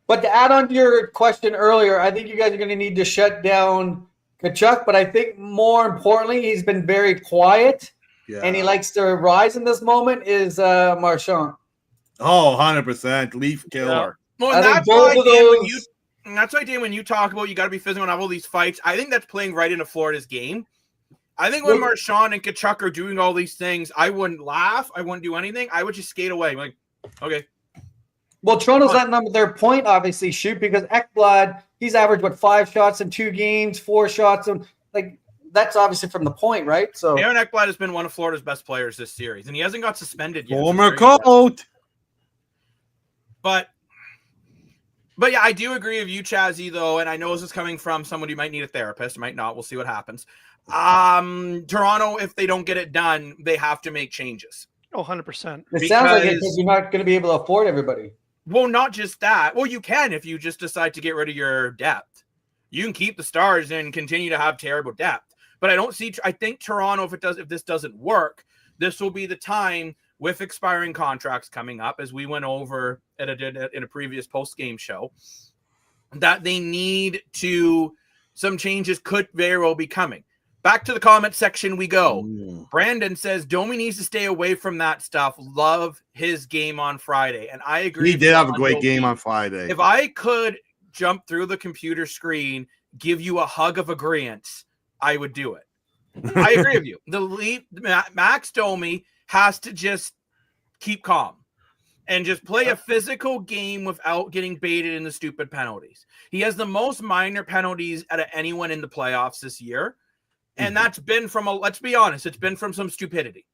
B: But to add on to your question earlier, I think you guys are going to need to shut down Kachuk. But I think more importantly, he's been very quiet.
C: Yeah.
B: And he likes to rise in this moment is Marchand.
C: Oh, 100%. Leaf killer.
A: Well,
B: I
A: and
B: think
A: that's
B: both
A: why,
B: of
A: Dan, that's why, Dan, when you talk about you got to be physical and have all these fights, I think that's playing right into Florida's game. I think when Marchand and Kachuk are doing all these things, I wouldn't laugh. I wouldn't do anything. I would just skate away. Like, okay.
B: Well, Toronto's letting them their point obviously shoot because Ekblad, he's averaged 5 shots in 2 games, 4 shots, and like that's obviously from the point, right? So
A: Aaron Ekblad has been one of Florida's best players this series, and he hasn't got suspended yet.
C: Former coach.
A: But yeah, I do agree with you, Chazzy, though, and I know this is coming from someone who might need a therapist, might not. We'll see what happens. Toronto, if they don't get it done, they have to make changes.
D: Oh, 100%.
B: it sounds like it because you're not going to be able to afford everybody.
A: Well, not just that. Well, you can if you just decide to get rid of your depth. You can keep the stars and continue to have terrible depth. But I think Toronto, if this doesn't work, this will be the time with expiring contracts coming up, as we went over in a previous post-game show, that they need some changes could very well be coming. Back to the comment section we go. Brandon says Domi needs to stay away from that stuff. Love his game on Friday. And I agree.
C: He did have a great game on Friday.
A: If I could jump through the computer screen, give you a hug of agreement, I would do it. I agree with you. Max Domi has to just keep calm and just play a physical game without getting baited in the stupid penalties. He has the most minor penalties out of anyone in the playoffs this year. And that's been from let's be honest, it's been from some stupidity.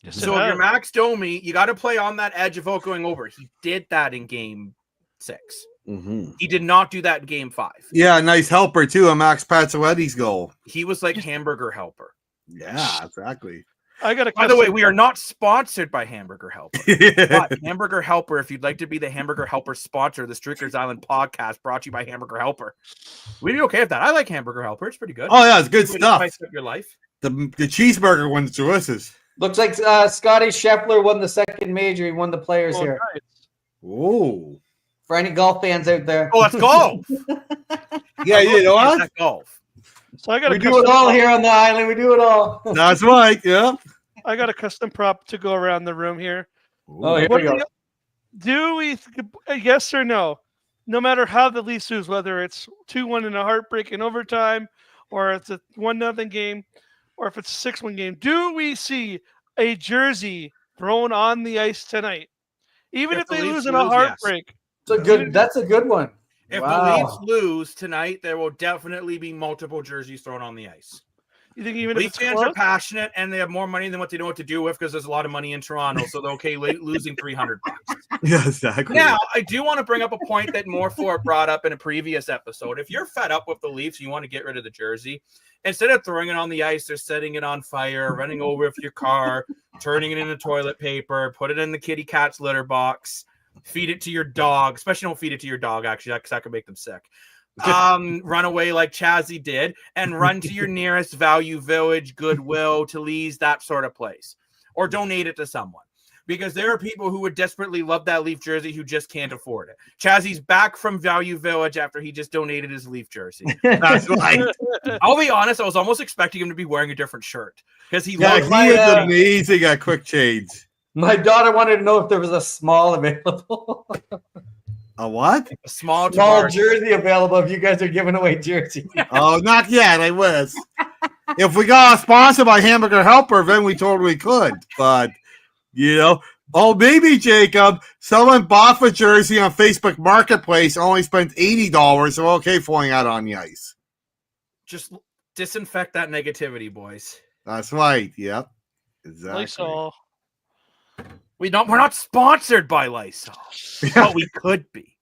D: Yes,
A: so if you're Max Domi, you got to play on that edge of going over. He did that in Game 6.
C: Mm-hmm.
A: He did not do that in Game 5.
C: Yeah, nice helper too, a Max Pacioretty's goal.
A: He was like hamburger helper.
C: Yeah, exactly.
D: By
A: the way, we are not sponsored by Hamburger Helper. But Hamburger Helper, if you'd like to be the Hamburger Helper sponsor of the Streakers Island podcast brought to you by Hamburger Helper, we'd be okay with that. I like Hamburger Helper. It's pretty good.
C: Oh, yeah, it's good stuff.
A: Spice up your life.
C: The cheeseburger one's delicious.
B: Looks like Scotty Scheffler won the second major. He won the players here.
D: Nice.
C: Oh.
B: For any golf fans out there.
A: Oh, that's golf.
C: Yeah, you know what?
A: That's golf.
D: So I got
B: We do it all here on the island. We do it all.
C: That's right. Yeah.
D: I got a custom prop to go around the room here.
B: Oh, here
D: What
B: we go.
D: do we yes or no? No matter how the Leafs lose, whether it's 2-1 in a heartbreak in overtime or it's a 1-0 game, or if it's a 6-1 game, do we see a jersey thrown on the ice tonight? Even if
A: the
D: they
A: Leafs
D: lose in a
A: lose, yes.
D: heartbreak.
B: That's a good one.
A: If
B: Wow.
A: the Leafs lose tonight, there will definitely be multiple jerseys thrown on the ice.
D: You think even
A: Leaf
D: if it's
A: fans
D: close?
A: are passionate and they have more money than what they know what to do with because there's a lot of money in Toronto, so they're okay losing $300.
C: Yeah, exactly.
A: Now, I do want to bring up a point that Morfort brought up in a previous episode. If you're fed up with the Leafs, you want to get rid of the jersey, instead of throwing it on the ice or setting it on fire, running over with your car, turning it into toilet paper, put it in the kitty cat's litter box, feed it to your dog, especially don't feed it to your dog, actually, because that could make them sick. Run away like Chazzy did and run to your nearest Value Village, Goodwill, Talese, that sort of place, or donate it to someone, because there are people who would desperately love that Leaf jersey who just can't afford it. Chazzy's back from Value Village after he just donated his Leaf jersey.
C: That's right.
A: I'll be honest, I was almost expecting him to be wearing a different shirt because he
C: Yeah,
A: looked
C: he is amazing at quick change.
B: My daughter wanted to know if there was a small available.
C: A what?
A: a small
B: jersey available if you guys are giving away jerseys.
C: Oh, not yet. I wish. If we got a sponsor by Hamburger Helper, then we totally could. But, maybe, Jacob, someone bought a jersey on Facebook Marketplace, only spent $80, so okay throwing out on the ice.
A: Just disinfect that negativity, boys.
C: That's right. Yep. Exactly.
D: Lysol.
A: We're not sponsored by Lysol, but we could be.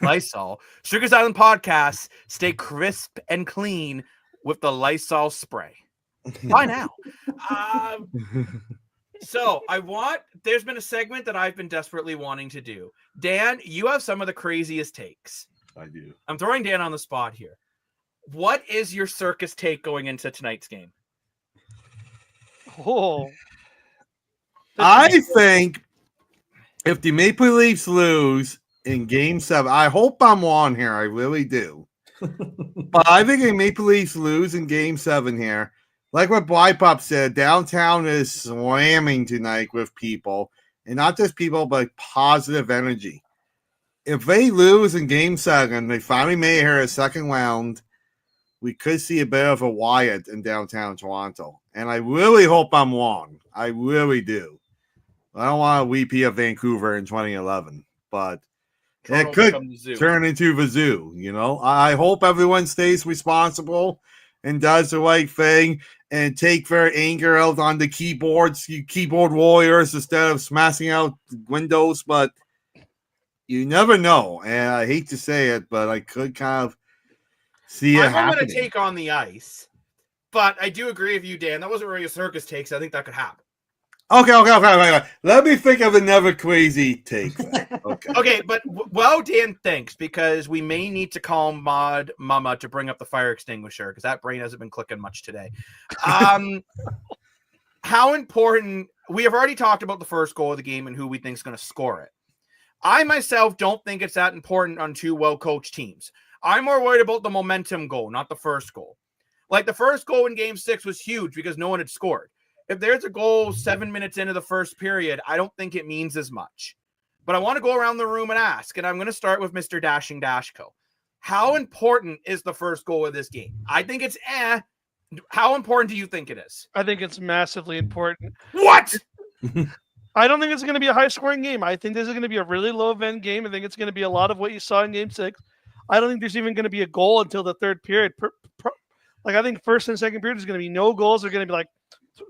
A: Lysol. Sugars Island Podcast. Stay crisp and clean with the Lysol spray. Why now? So there's been a segment that I've been desperately wanting to do. Dan, you have some of the craziest takes.
C: I do.
A: I'm throwing Dan on the spot here. What is your circus take going into tonight's game?
D: Oh.
C: I think if the Maple Leafs lose in Game 7, I hope I'm on here. I really do. But I think if Maple Leafs lose in Game 7 here, like what Blypop said, downtown is slamming tonight with people. And not just people, but positive energy. If they lose in Game 7, they finally made it here a second round, we could see a bit of a riot in downtown Toronto. And I really hope I'm wrong. I really do. I don't want to repeat of Vancouver in 2011, but
A: Toronto
C: it could turn into the zoo. I hope everyone stays responsible and does the right thing and take their anger out on the keyboard warriors instead of smashing out windows. But you never know. And I hate to say it, but I could kind of see it happening.
A: I'm going to take on the ice, but I do agree with you, Dan. That wasn't really a circus take, so I think that could happen.
C: Okay. Let me think of another crazy take.
A: Okay, but Dan thinks, because we may need to call Mod Mama to bring up the fire extinguisher because that brain hasn't been clicking much today. How important? We have already talked about the first goal of the game and who we think is going to score it. I myself don't think it's that important on two well-coached teams. I'm more worried about the momentum goal, not the first goal. Like the first goal in Game 6 was huge because no one had scored. If there's a goal 7 minutes into the first period, I don't think it means as much. But I want to go around the room and ask, and I'm going to start with Mr. Dashing Dashko. How important is the first goal of this game? I think it's How important do you think it is?
D: I think it's massively important.
A: What?
D: I don't think it's going to be a high-scoring game. I think this is going to be a really low-event game. I think it's going to be a lot of what you saw in Game 6. I don't think there's even going to be a goal until the third period. I think first and second period is going to be no goals. They're going to be like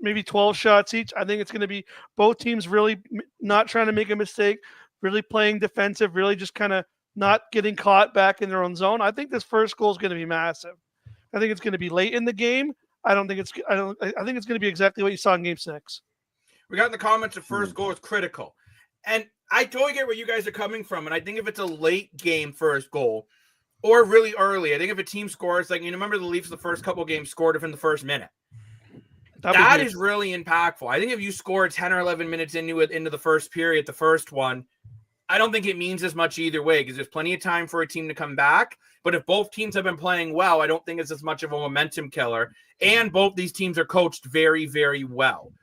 D: maybe 12 shots each. I think it's going to be both teams really not trying to make a mistake, really playing defensive, really just kind of not getting caught back in their own zone. I think this first goal is going to be massive. I think it's going to be late in the game. I think it's going to be exactly what you saw in Game 6.
A: We got in the comments the first goal is critical. And I totally get where you guys are coming from. And I think if it's a late game first goal or really early, I think if a team scores, like, remember the Leafs the first couple games scored within the first minute. That is really impactful. I think if you score 10 or 11 minutes into the first period, the first one, I don't think it means as much either way because there's plenty of time for a team to come back. But if both teams have been playing well, I don't think it's as much of a momentum killer. And both these teams are coached very, very well.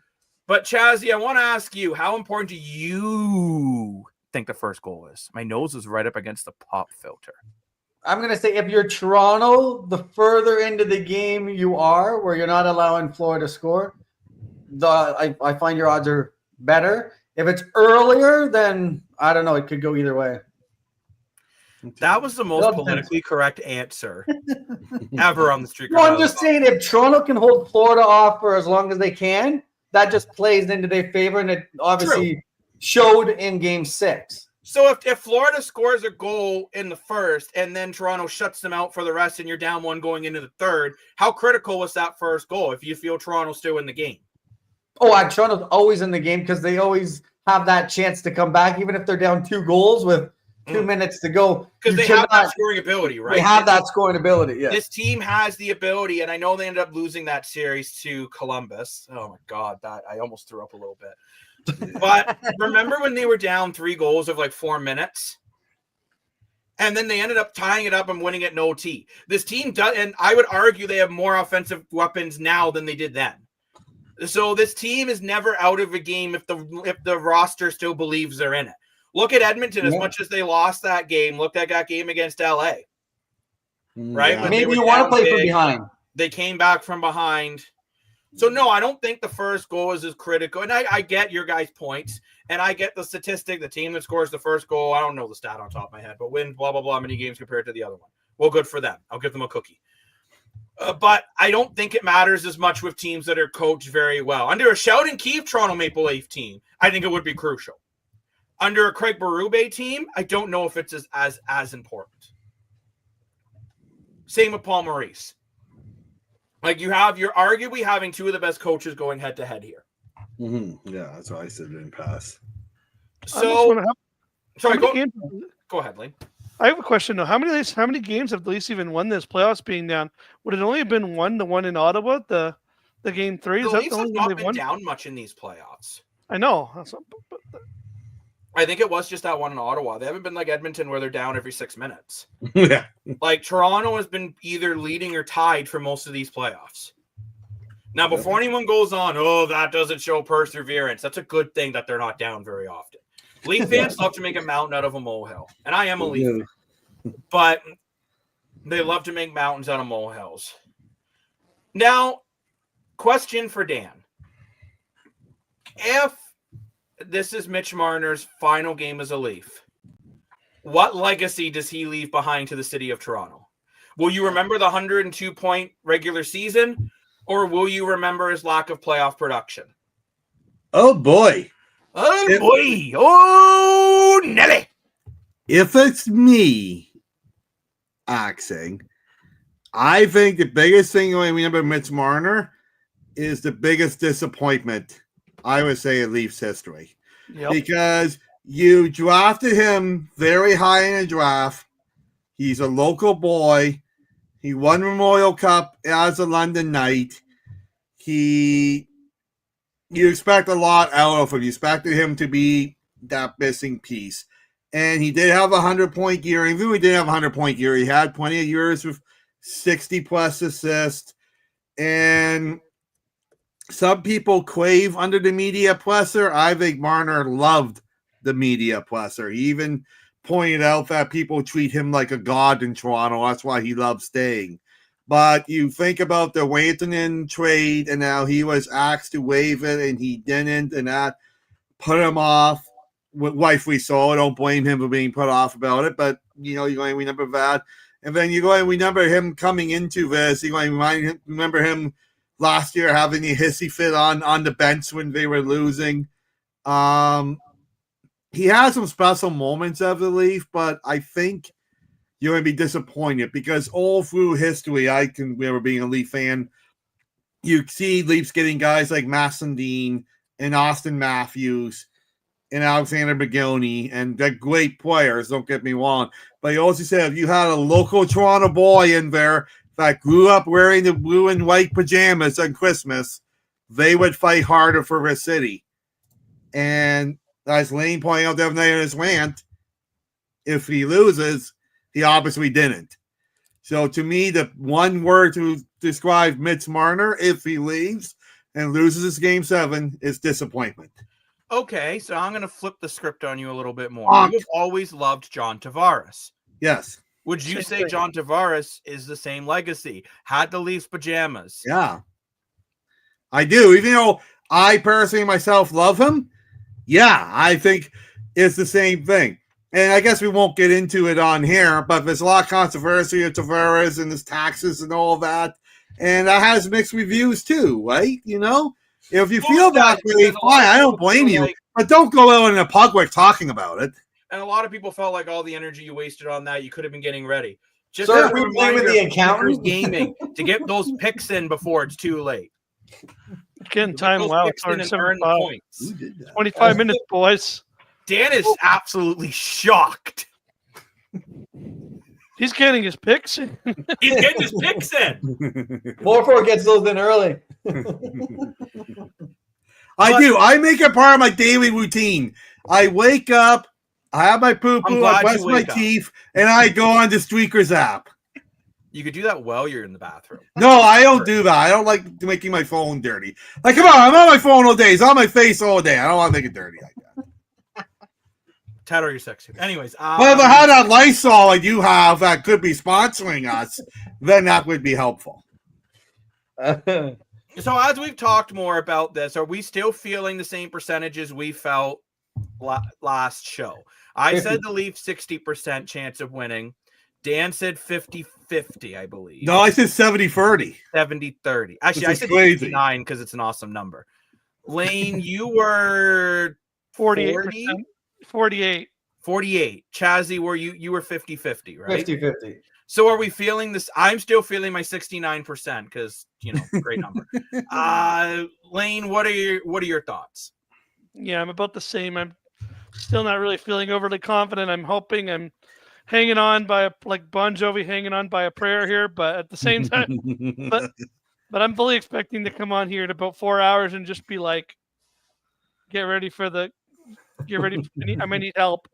A: But Chazzy, I want to ask you, how important do you think the first goal is? My nose is right up against the pop filter.
B: I'm going to say if you're Toronto, the further into the game you are, where you're not allowing Florida to score, I find your odds are better. If it's earlier, then I don't know. It could go either way.
A: That was the most politically correct answer ever on the Streaker.
B: No, I'm just saying if Toronto can hold Florida off for as long as they can, that just plays into their favor, and it obviously showed in Game 6.
A: So if Florida scores a goal in the first and then Toronto shuts them out for the rest and you're down one going into the third, how critical was that first goal if you feel Toronto's still in the game?
B: Oh, Toronto's always in the game because they always have that chance to come back, even if they're down 2 goals with 2 minutes to go.
A: Because they have that scoring ability, right?
B: They have that scoring ability, yeah.
A: This team has the ability, and I know they ended up losing that series to Columbus. Oh, my God, that I almost threw up a little bit. But remember when they were down 3 goals of like 4 minutes? And then they ended up tying it up and winning it in OT. This team does, and I would argue they have more offensive weapons now than they did then. So this team is never out of a game if the roster still believes they're in it. Look at Edmonton. As much as they lost that game, look at that game against LA. Right?
B: Yeah. Maybe you want to play from behind.
A: They came back from behind. So, no, I don't think the first goal is as critical. And I get your guys' points, and I get the statistic, the team that scores the first goal, I don't know the stat on top of my head, but wins blah, blah, blah, many games compared to the other one. Well, good for them. I'll give them a cookie. But I don't think it matters as much with teams that are coached very well. Under a Sheldon Keefe Toronto Maple Leaf team, I think it would be crucial. Under a Craig Berube team, I don't know if it's as important. Same with Paul Maurice. Like you're arguably having 2 of the best coaches going head to head here.
C: Mm-hmm. Yeah, that's why I said didn't pass.
A: So, go ahead, Lee.
D: I have a question though. How many games have the Leafs even won this playoffs being down? Would it only have been the one in Ottawa, the game 3?
A: The Leafs have not been down much in these playoffs.
D: I know.
A: I think it was just that one in Ottawa. They haven't been like Edmonton where they're down every 6 minutes.
C: Yeah.
A: Like Toronto has been either leading or tied for most of these playoffs. Now, before anyone goes on, that doesn't show perseverance. That's a good thing that they're not down very often. Leaf fans love to make a mountain out of a molehill. And I am a Leaf fan. But they love to make mountains out of molehills. Now, question for Dan. If this is Mitch Marner's final game as a Leaf, what legacy does he leave behind to the city of Toronto? Will you remember the 102-point regular season, or will you remember his lack of playoff production?
C: Oh, boy.
A: Oh, Nelly.
C: If it's me axing, I think the biggest thing when we remember Mitch Marner is the biggest disappointment, I would say, in Leafs history. Yep. Because you drafted him very high in the draft. He's a local boy. He won Memorial Cup as a London Knight. You expect a lot out of him. You expected him to be that missing piece. And he did have a 100-point year. Even though he didn't have a 100-point year, he had plenty of years with 60-plus assists. And some people crave under the media presser. I think Marner loved the media presser. He even pointed out that people treat him like a god in Toronto. That's why he loves staying. But you think about the Rantanen trade, and now he was asked to waive it, and he didn't, and that put him off. Rightfully so. I don't blame him for being put off about it, but, you're going to remember that. And then you're going to remember him coming into this. You're going to remember him last year having a hissy fit on the bench when they were losing. He has some special moments of the Leaf, but I think you're going to be disappointed because all through history, I can remember being a Leaf fan, you see Leafs getting guys like Masson Dean and Austin Matthews and Alexander Bogoni, and they're great players, don't get me wrong. But you also said if you had a local Toronto boy in there that grew up wearing the blue and white pajamas on Christmas, they would fight harder for their city. And as Lane pointed out the other night in his rant, if he loses, he obviously didn't. So to me, the one word to describe Mitch Marner, if he leaves and loses this Game 7, is disappointment.
A: Okay, so I'm going to flip the script on you a little bit more. You've always loved John Tavares.
C: Yes.
A: Would you
D: Same
A: say
D: thing.
A: John Tavares is the same legacy? Had the Leafs pajamas.
C: Yeah. I do. Even though I personally myself love him, yeah, I think it's the same thing. And I guess we won't get into it on here, but there's a lot of controversy with Tavares and his taxes and all that. And that has mixed reviews too, right? You know? If you feel that way, fine, I don't blame you. But don't go out in the public talking about it.
A: And a lot of people felt like all the energy you wasted on that, you could have been getting ready. Just
B: So
A: as
B: if
A: a
B: we play with
A: reminder
B: the
A: of
B: accountant?
A: gaming to get those picks in before it's too late.
D: Again,
A: Get
D: time
A: those
D: wow.
A: picks in and earn the
D: 75.
A: points.
D: 25 minutes, boys.
A: Dan is absolutely shocked.
D: He's getting his picks in.
A: He's getting his picks in.
B: 4-4 gets those in early.
C: I do. I make it part of my daily routine. I wake up, I have my poo-poo, I brush my teeth, and I go on the Streakers app.
A: You could do that while you're in the bathroom.
C: No, I don't do that. I don't like making my phone dirty. Like, come on, I'm on my phone all day. It's on my face all day. I don't want to make it dirty like that.
A: Tyler, you're sexy. Anyways.
C: But if I had that Lysol like you have that could be sponsoring us, then that would be helpful.
A: So as we've talked more about this, are we still feeling the same percentages we felt last show? I said the Leafs 60% chance of winning. Dan said 50-50, I believe.
C: No, I said 70-30.
A: 70-30. Actually, I said
C: crazy.
A: 59 because it's an awesome number. Lane, you were
D: 48%. 48.
A: 48. Chazzy, you were 50-50, right?
B: 50-50.
A: So are we feeling this? I'm still feeling my 69% because, great number. Lane, what are your thoughts?
D: Yeah, I'm about the same. I'm still not really feeling overly confident. I'm hoping I'm hanging on by like Bon Jovi hanging on by a prayer here, but at the same time, but I'm fully expecting to come on here in about 4 hours and just be like, get ready. I might need help.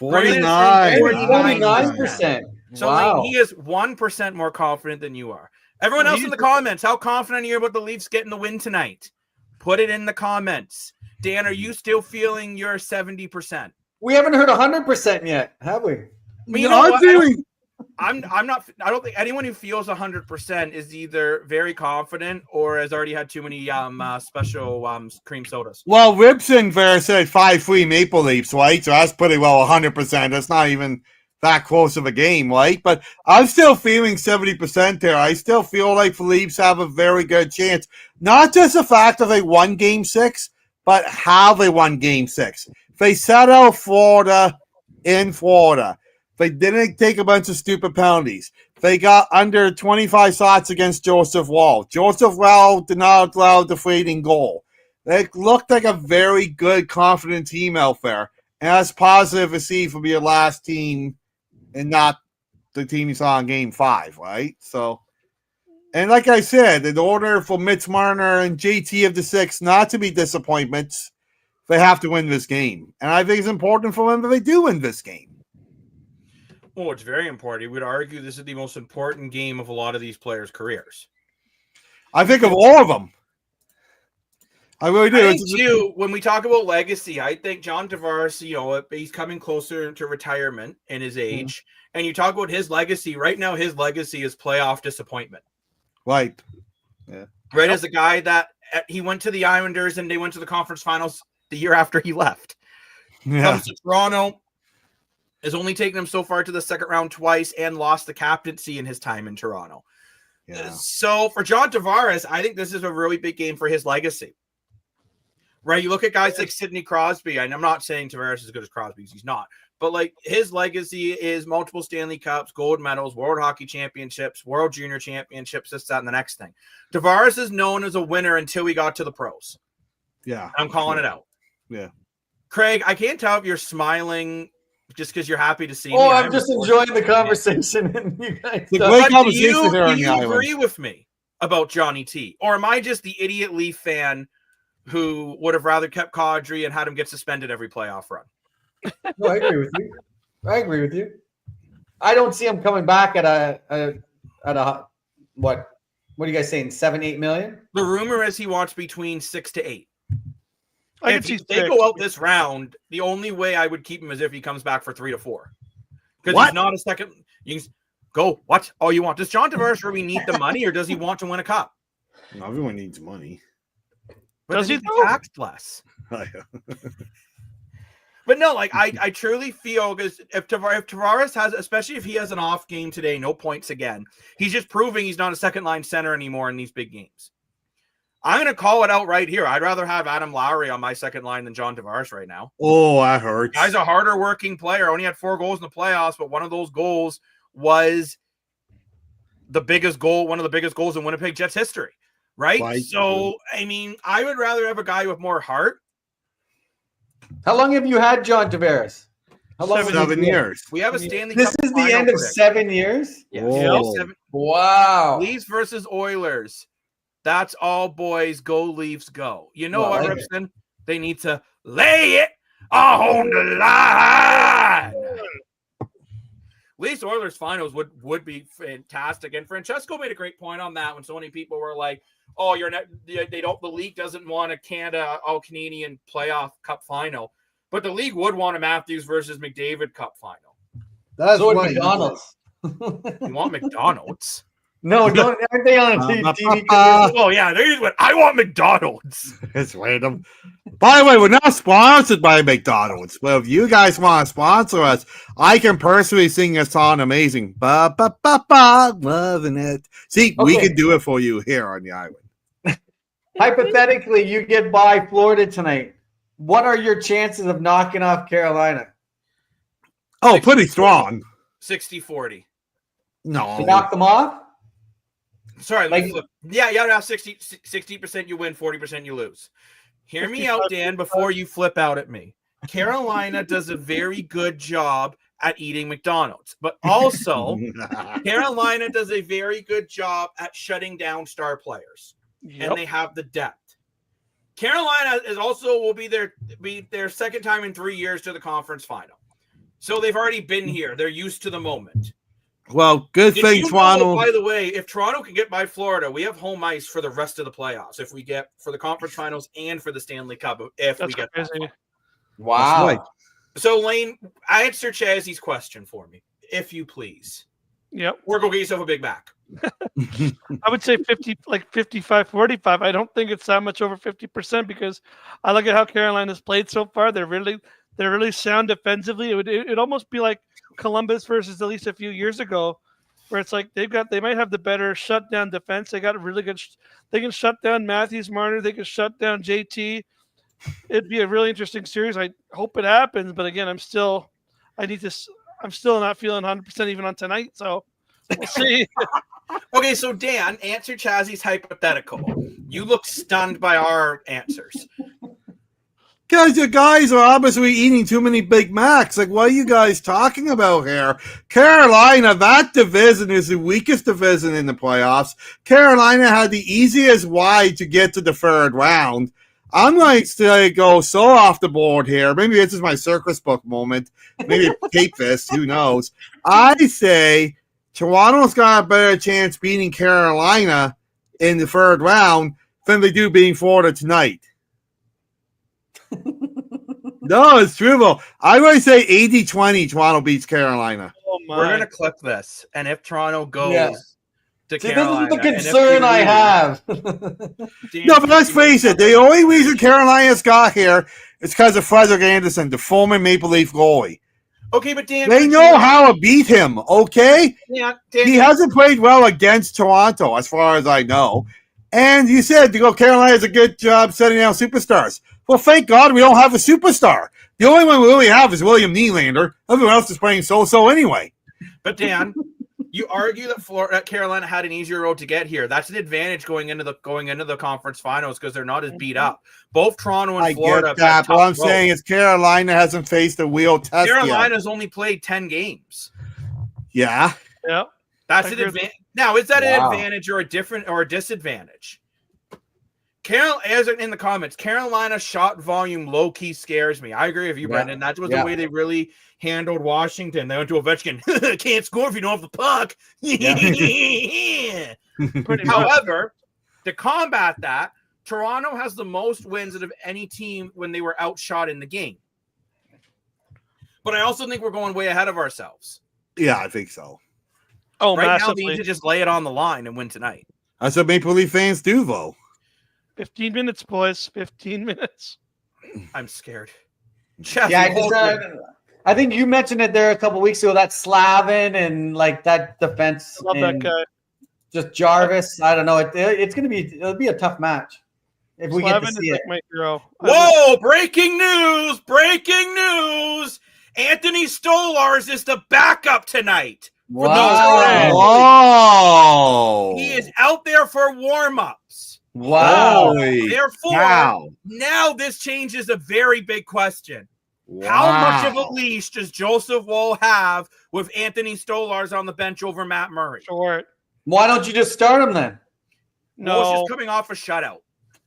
B: 49%.
A: So
B: wow.
A: Lane, he is 1% more confident than you are. Everyone else in the comments, how confident are you about the Leafs getting the win tonight? Put it in the comments. Dan, are you still feeling your 70%?
B: We haven't heard 100% yet, have we?
A: I'm not. I don't think anyone who feels 100% is either very confident or has already had too many special cream sodas.
C: Well, Ribson there said 5-3 Maple Leafs, right? So that's pretty well 100%. That's not even that close of a game, right? But I'm still feeling 70% there. I still feel like the Leafs have a very good chance. Not just the fact that they won Game 6, but how they won Game 6. They set out Florida in Florida. They didn't take a bunch of stupid penalties. They got under 25 shots against Joseph Woll. Joseph Woll did not allow a deflating goal. They looked like a very good, confident team out there. And that's positive to see from your last team and not the team you saw in Game 5, right? So, and like I said, in order for Mitch Marner and JT of the 6 not to be disappointments, they have to win this game. And I think it's important for them that they do win this game.
A: Oh, it's very important. We'd argue this is the most important game of a lot of these players' careers.
C: I think of all of them. I really do.
A: I think too, when we talk about legacy, I think John Tavares, he's coming closer to retirement in his age. And you talk about his legacy. Right now, his legacy is playoff disappointment.
C: Right. Yeah.
A: Right, as a guy that he went to the Islanders and they went to the conference finals the year after he left.
C: Yeah.
A: Comes to Toronto, has only taken him so far to the second round twice and lost the captaincy in his time in Toronto.
C: Yeah.
A: So for John Tavares, I think this is a really big game for his legacy. Right? You look at guys like Sidney Crosby, and I'm not saying Tavares is as good as Crosby, because he's not. But like his legacy is multiple Stanley Cups, gold medals, World Hockey Championships, World Junior Championships, this, that, and the next thing. Tavares is known as a winner until he got to the pros.
C: Yeah.
A: I'm calling it out.
C: Yeah.
A: Craig, I can't tell if you're smiling just because you're happy to see me.
B: Oh, I'm just enjoying the conversation. And you guys
C: do you
A: agree with me about Johnny T? Or am I just the idiot Leaf fan who would have rather kept Kadri and had him get suspended every playoff run?
B: No, I agree with you. I don't see him coming back at a what are you guys saying, 7-8 million?
A: The rumor is he wants between 6 to 8.
D: If
A: they go out this round, the only way I would keep him is if he comes back for 3 to 4. Because he's not a second. You can go, what? Oh, you want? Does John Tavares really need the money, or does he want to win a cup?
C: Everyone needs money.
A: But
D: Does he
A: be
D: though?
A: taxed less? But no, like I truly feel, because if Tavares has, especially if he has an off game today, no points again, he's just proving he's not a second line center anymore in these big games. I'm going to call it out right here. I'd rather have Adam Lowry on my second line than John Tavares right now.
C: Oh, that hurts.
A: Guy's a harder working player. Only had 4 goals in the playoffs, but one of those goals was the biggest goal, one of the biggest goals in Winnipeg Jets history, right? So, I mean, I would rather have a guy with more heart.
B: How long have you had John Tavares? How long?
C: 7 years.
A: We have a Stanley
B: This
A: Cup
B: is the
A: final
B: end of
A: prediction.
B: 7 years?
A: Yeah.
C: Whoa.
A: 7.
B: Wow.
A: Leafs versus Oilers. That's all, boys. Go Leafs, go. You know what, Ripson? They need to lay it on the line. Leafs Oilers finals would be fantastic. And Francesco made a great point on that when so many people were like, "Oh, the league doesn't want a Canada all Canadian playoff cup final, but the league would want a Matthews versus McDavid Cup final."
C: That's
B: so
C: what
B: McDonald's.
A: You want McDonald's?
B: No, aren't they on TV?
A: Oh yeah, they just went, "I want McDonald's."
C: It's random. By the way, we're not sponsored by McDonald's. Well, if you guys want to sponsor us, I can personally sing a song amazing. Ba ba ba ba, loving it. See, we can do it for you here on the island.
B: Hypothetically, you get by Florida tonight. What are your chances of knocking off Carolina?
C: Oh, pretty strong.
A: 60-40.
C: No.
B: To knock them off?
A: Sorry, you gotta have 60% you win, 40% you lose. Hear me out, Dan, before you flip out at me. Carolina does a very good job at eating McDonald's, but also Carolina does a very good job at shutting down star players, and they have the depth. Carolina will be their second time in 3 years to the conference final, so they've already been here. They're used to the moment.
C: Well, good thing Toronto.
A: By the way, if Toronto can get by Florida, we have home ice for the rest of the playoffs. If we get for the conference finals and for the Stanley Cup, if we get that.
B: Wow.
C: Right.
A: So, Lane, answer Chazzy's question for me, if you please.
D: Yep.
A: Or go get yourself a Big Mac.
D: I would say 55-45. I don't think it's that much over 50% because I look at how Carolina's played so far. They're really sound defensively. It'd almost be like Columbus versus at least a few years ago, where it's like they might have the better shutdown defense. They got a really good. They can shut down Matthews, Marner. They can shut down JT. It'd be a really interesting series. I hope it happens, but again, I'm still not feeling 100% even on tonight. So we'll see.
A: Okay, so Dan, answer Chazzy's hypothetical. You look stunned by our answers.
C: Guys, you guys are obviously eating too many Big Macs. Like, what are you guys talking about here? Carolina, that division is the weakest division in the playoffs. Carolina had the easiest ride to get to the third round. I'm going to go so off the board here. Maybe this is my circus book moment. Maybe tape this. Who knows? I say Toronto's got a better chance beating Carolina in the third round than they do beating Florida tonight. No, it's true, though. I'm going to say 80-20 Toronto beats Carolina.
D: Oh my.
A: We're going to clip this, and if Toronto goes to Carolina...
B: This is the concern I have.
C: No, but let's face it. The only reason Carolina's got here is because of Frederick Anderson, the former Maple Leaf goalie.
A: Okay, but Dan...
C: They know how to beat him, okay?
A: Yeah, Dan,
C: he hasn't played well against Toronto, as far as I know. And you said Carolina has a good job setting down superstars. Well, thank God we don't have a superstar. The only one we really have is William Nylander. Everyone else is playing so-so anyway.
A: But Dan, you argue that Carolina had an easier road to get here. That's an advantage going into the conference finals because they're not as beat up. Both Toronto and Florida.
C: I get that, but I'm saying is Carolina hasn't faced a real test yet.
A: Carolina's only played 10 games.
C: Yeah.
D: Yeah.
A: That's an advantage. Now, is that an advantage or a disadvantage? As in the comments, Carolina shot volume low-key scares me. I agree with you, Brendan. That was the way they really handled Washington. They went to Ovechkin. Can't score if you don't have the puck. However, to combat that, Toronto has the most wins out of any team when they were outshot in the game. But I also think we're going way ahead of ourselves.
C: Yeah, I think so.
D: Oh,
A: right now
D: massively.
A: they need to just lay it on the line and win tonight.
C: That's what Maple Leaf fans do, though.
D: 15 minutes, boys. 15 minutes.
A: I'm scared.
B: Yeah, I think you mentioned it there a couple weeks ago. That Slavin and like that defense.
D: I love that guy.
B: Just Jarvis. I don't know. It'll be a tough match if we get to see it.
D: My hero.
A: Whoa! Breaking news! Breaking news! Anthony Stolarz is the backup tonight.
B: Wow!
C: Whoa!
A: He is out there for warm-ups.
B: Wow!
A: Therefore, now this changes a very big question. Wow. How much of a leash does Joseph Woll have with Anthony Stolarz on the bench over Matt Murray?
D: Short.
B: Why don't you just start him then?
D: No,
A: Woll's just coming off a shutout.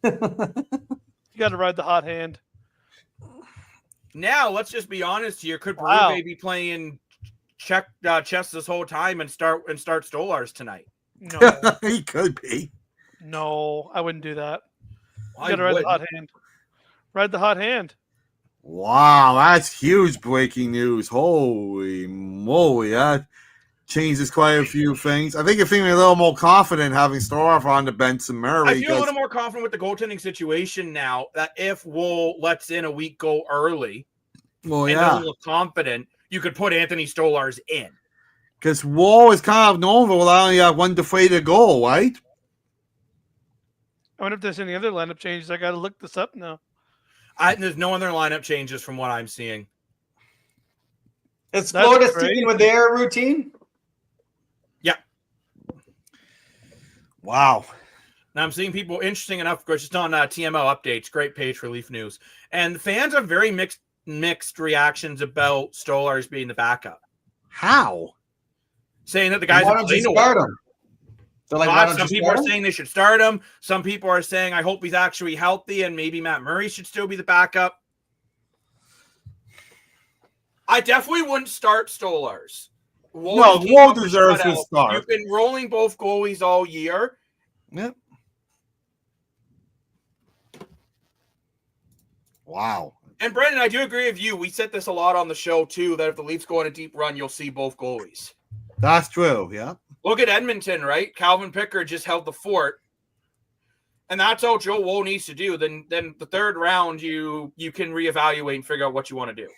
D: You got to ride the hot hand.
A: Now, let's just be honest here. Could Berube be playing chess this whole time and start Stolarz tonight?
D: No.
C: He could be.
D: No, I wouldn't do that. You got to ride the hot hand. Ride the hot hand.
C: Wow, that's huge breaking news. Holy moly, that changes quite a few things. I think you're feeling a little more confident having Stolarz on the bench than Murray.
A: I feel a little more confident with the goaltending situation now that if Woll lets in a week go early and doesn't look confident, you could put Anthony Stolarz in.
C: Because Woll is kind of known for allowing one deflated goal, right?
D: I wonder if there's any other lineup changes. I got to look this up now.
A: There's no other lineup changes from what I'm seeing.
B: Is Florida sticking with their routine?
A: Yeah.
C: Wow.
A: Now I'm seeing people, interesting enough, of course, just on TML updates, great page for Leaf News. And the fans have very mixed reactions about Stolarz being the backup.
C: How?
A: Saying that the guys
B: are playing well. So
A: some people are saying they should start him. Some people are saying, I hope he's actually healthy and maybe Matt Murray should still be the backup. I definitely wouldn't start Stolarz.
C: Woll deserves to start.
A: You've been rolling both goalies all year.
C: Yep. Wow.
A: And Brendan, I do agree with you. We said this a lot on the show too, that if the Leafs go on a deep run, you'll see both goalies.
C: That's true, yeah.
A: Look at Edmonton, right? Calvin Pickard just held the fort. And that's all Joe Woll needs to do. Then the third round, you can reevaluate and figure out what you want to do.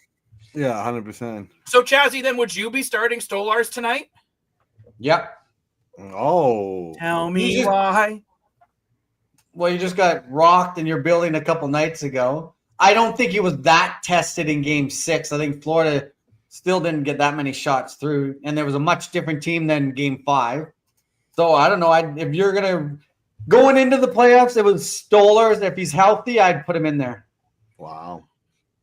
C: Yeah, 100%.
A: So, Chazzy, then would you be starting Stolarz tonight?
B: Yep.
C: Oh.
A: Tell me why.
B: Well, you just got rocked in your building a couple nights ago. I don't think he was that tested in Game 6. I think Florida still didn't get that many shots through, and there was a much different team than Game 5. So I don't know. If you're going into the playoffs, it was Stolarz. If he's healthy, I'd put him in there.
C: Wow.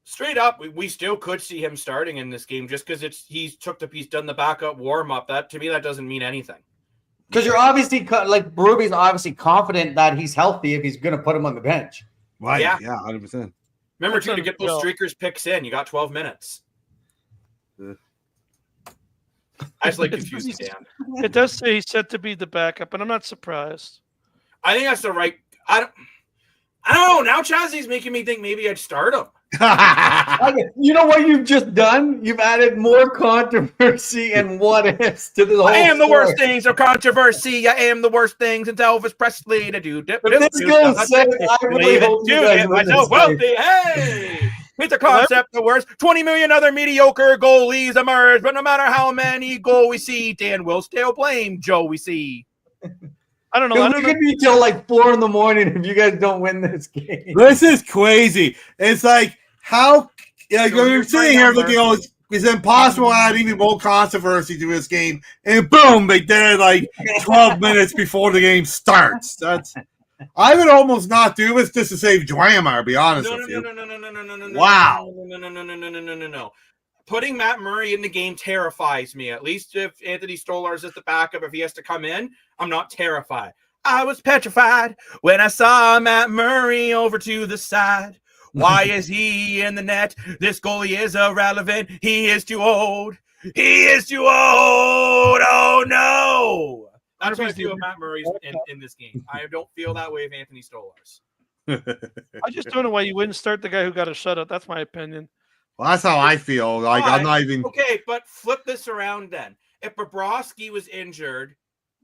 A: Straight up, we still could see him starting in this game just because he's done the backup warm up. That to me, that doesn't mean anything.
B: Because you're obviously Berube's obviously confident that he's healthy if he's going to put him on the bench.
C: Right. Yeah, 100%.
A: Remember too, to get those streakers picks in, you got 12 minutes. I just like confusing Dan.
D: It does say he's set to be the backup, and I'm not surprised.
A: I think that's the right. I don't know. Now Chazzy's making me think maybe I'd start him.
B: You know what you've just done? You've added more controversy and what ifs to the whole
A: I am the
B: story.
A: worst things of controversy. I am the worst things since Elvis Presley to do.
B: But this girl said, I really hope you guys win this
A: wealthy. Hey! With the concept, the worst 20 million other mediocre goalies emerge, but no matter how many goals we see, Dan will still blame Joe we see.
D: I don't know.
B: We could be till like 4 a.m. if you guys don't win this game.
C: This is crazy. It's like how you're sitting here looking, it's impossible to add even more controversy to this game, and boom, they did it like 12 minutes before the game starts. I would almost not do this just to save drama, to be honest with you.
A: No.
C: Wow.
A: No. Putting Matt Murray in the game terrifies me. At least if Anthony Stolarz is the backup, if he has to come in, I'm not terrified. I was petrified when I saw Matt Murray over to the side. Why is he in the net? This goalie is irrelevant. He is too old. He is too old. Oh, no. That's what I feel Matt Murray's in this game. I don't feel that way of Anthony Stolarz.
D: I just don't know why you wouldn't start the guy who got a shutout. That's my opinion.
C: Well, that's how I feel. Like I'm not even
A: okay, but flip this around then. if Bobrovsky was injured,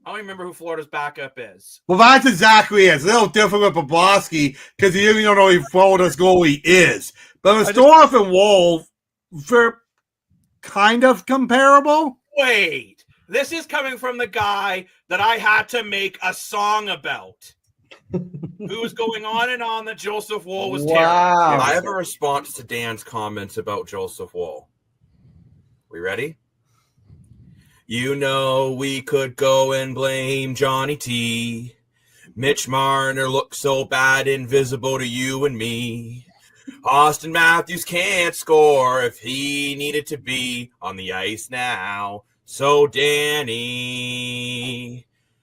A: I don't remember who Florida's backup is.
C: Well, that's exactly it. It's a little different with Bobrovsky because you don't know who Florida's goalie is. But with Storff and Wolf, they're kind of comparable.
A: Wait, this is coming from the guy that I had to make a song about. Who was going on and on that Joseph Woll was terrible.
E: I have a response to Dan's comments about Joseph Woll. We ready? You know we could go and blame Johnny T. Mitch Marner looks so bad, invisible to you and me. Austin Matthews can't score if he needed to be on the ice now. So Danny,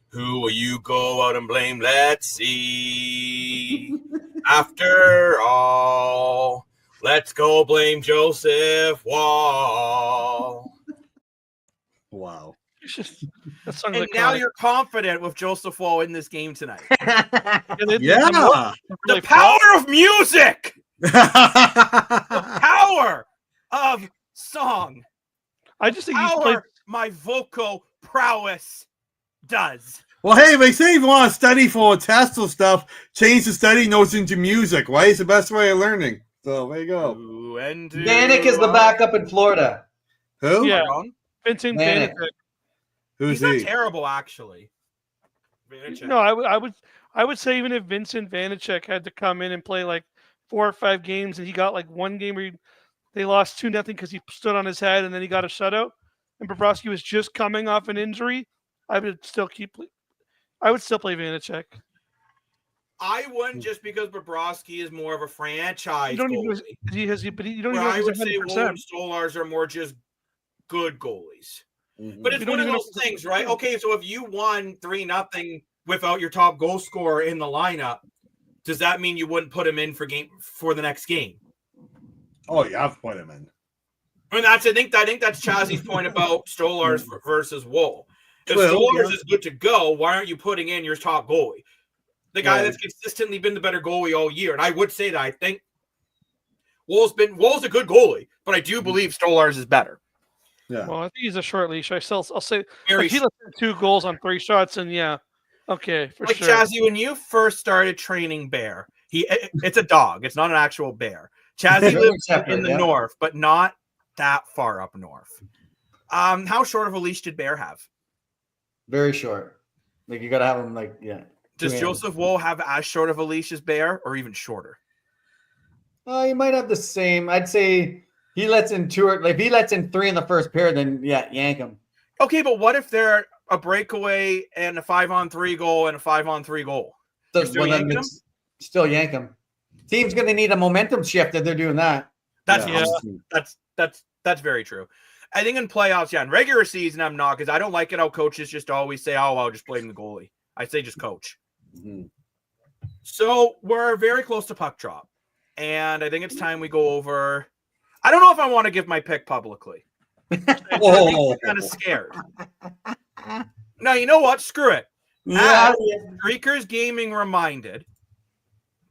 E: who will you go out and blame? Let's see. After all, let's go blame Joseph Woll.
C: Wow.
A: And now you're confident with Joseph Woll in this game tonight.
C: Yeah.
A: The power of music. The power of song.
D: I just think
A: my vocal prowess does.
C: Well, hey, they say if you want to study for a test or stuff, change the study notes into music, right? It's the best way of learning. So there you go.
B: Vanek is the backup in Florida.
C: Who?
D: Yeah. Vincent Vanek.
C: Who's
A: He's not terrible, actually.
D: Vanacek. No, I would say even if Vincent Vanacek had to come in and play like 4 or 5 games, and he got like one game where they lost 2-0 because he stood on his head, and then he got a shutout, and Bobrovsky was just coming off an injury, I would still play Vanacek.
A: I wouldn't, just because Bobrovsky is more of a franchise goalie.
D: You don't
A: I would say Woll and Stolars are more just good goalies. Mm-hmm. But it's one of those things, right? Okay, so if you won 3-0 without your top goal scorer in the lineup, does that mean you wouldn't put him in for the next game?
C: Oh, you have to put him in.
A: I mean, I think that's Chazzy's point about Stolars versus Woll. If Stolars is good to go, why aren't you putting in your top goalie? The guy that's consistently been the better goalie all year. And I would say that I think Woll's a good goalie, but I do believe Stolars is better.
D: Yeah. Well, I think he's a short leash. I'll say like he left 2 goals on 3 shots, and okay, for
A: like
D: sure.
A: Chazzy, when you first started training Bear, it's a dog. It's not an actual bear. Chazzy lives in the north, but not that far up north. How short of a leash did Bear have?
B: Very short. Like you gotta have him
A: Does Joseph Woll have as short of a leash as Bear, or even shorter?
B: He might have the same. I'd say he lets in 2 or if he lets in 3 in the first pair, then yank him.
A: Okay, but what if they're a breakaway and a 5-on-3 goal and a 5-on-3 goal?
B: Still yank him. Team's gonna need a momentum shift if they're doing that.
A: That's very true. I think in playoffs, in regular season, I'm not, because I don't like it how coaches just always say, "Oh, I'll just blame the goalie." I say just coach. Mm-hmm. So we're very close to puck drop, and I think it's time we go over. I don't know if I want to give my pick publicly. I'm kind of scared. No, you know what? Screw it. Streakers Gaming reminded,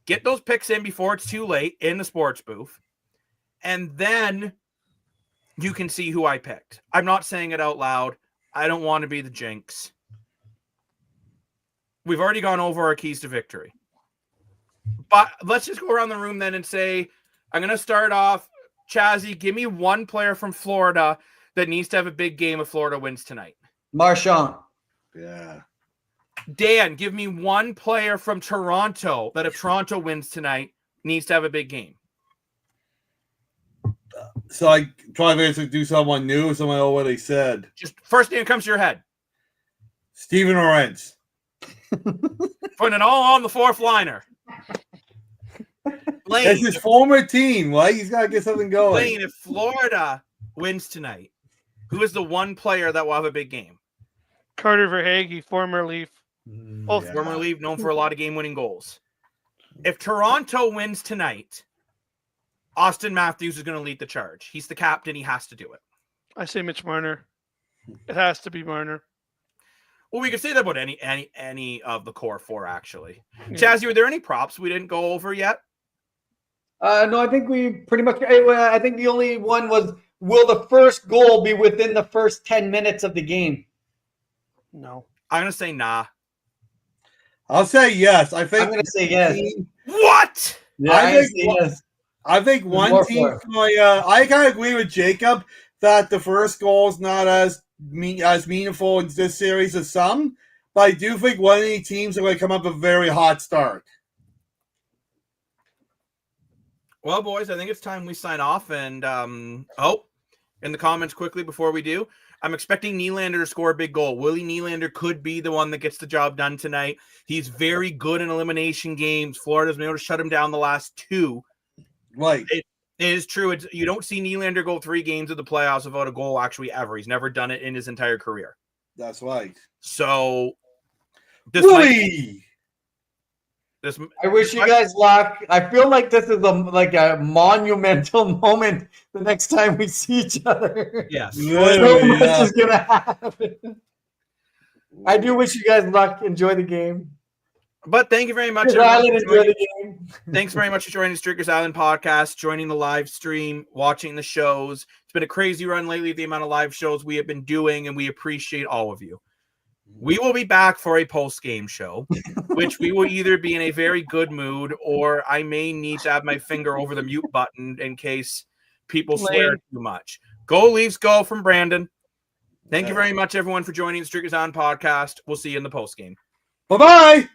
A: get those picks in before it's too late in the sports booth, and then you can see who I picked. I'm not saying it out loud. I don't want to be the jinx. We've already gone over our keys to victory. But let's just go around the room then and say, I'm going to start off. Chazzy, give me one player from Florida that needs to have a big game if Florida wins tonight.
B: Marchand.
C: Yeah.
A: Dan, give me one player from Toronto that if Toronto wins tonight needs to have a big game.
C: So I probably to do someone new, someone know what they said.
A: Just first name comes to your head.
C: Steven Orentz.
A: Putting it all on the fourth liner. Lane,
C: it's his former team, right? He's got to get something going.
A: Lane, if Florida wins tonight, who is the one player that will have a big game?
D: Carter Verhaeghe, former Leaf.
A: Former Leaf, known for a lot of game-winning goals. If Toronto wins tonight, Austin Matthews is going to lead the charge. He's the captain. He has to do it.
D: I say Mitch Marner. It has to be Marner.
A: Well, we could say that about any of the core 4, actually. Yeah. Chazzy, were there any props we didn't go over yet?
B: No, I think we pretty much. I think the only one was will the first goal be within the first 10 minutes of the game?
D: No.
A: I'm going to say nah.
C: I'll say yes. I think
B: I'm going to say yes.
A: What?
B: Yeah,
C: I think one team's going. I kind of agree with Jacob that the first goal is not as meaningful in this series as some, but I do think one of the teams are going to come up with a very hot start.
A: Well, boys, I think it's time we sign off. And in the comments quickly before we do, I'm expecting Nylander to score a big goal. Willie Nylander could be the one that gets the job done tonight. He's very good in elimination games. Florida's been able to shut him down the last 2.
C: Right.
A: It is true. You don't see Nylander go 3 games of the playoffs without a goal actually ever. He's never done it in his entire career.
C: That's right.
A: So
C: Willie!
B: I wish you guys luck. I feel like this is a monumental moment the next time we see each other.
A: Yes.
B: So much is going to happen. I do wish you guys luck. Enjoy the game.
A: But thank you very much. Thanks very much for joining the Streakers Island podcast, joining the live stream, watching the shows. It's been a crazy run lately, the amount of live shows we have been doing, and we appreciate all of you. We will be back for a post-game show, which we will either be in a very good mood or I may need to have my finger over the mute button in case people swear too much. Go Leafs, go from Brandon. Thank you very much, everyone, for joining the Streakers On podcast. We'll see you in the post-game.
C: Bye-bye!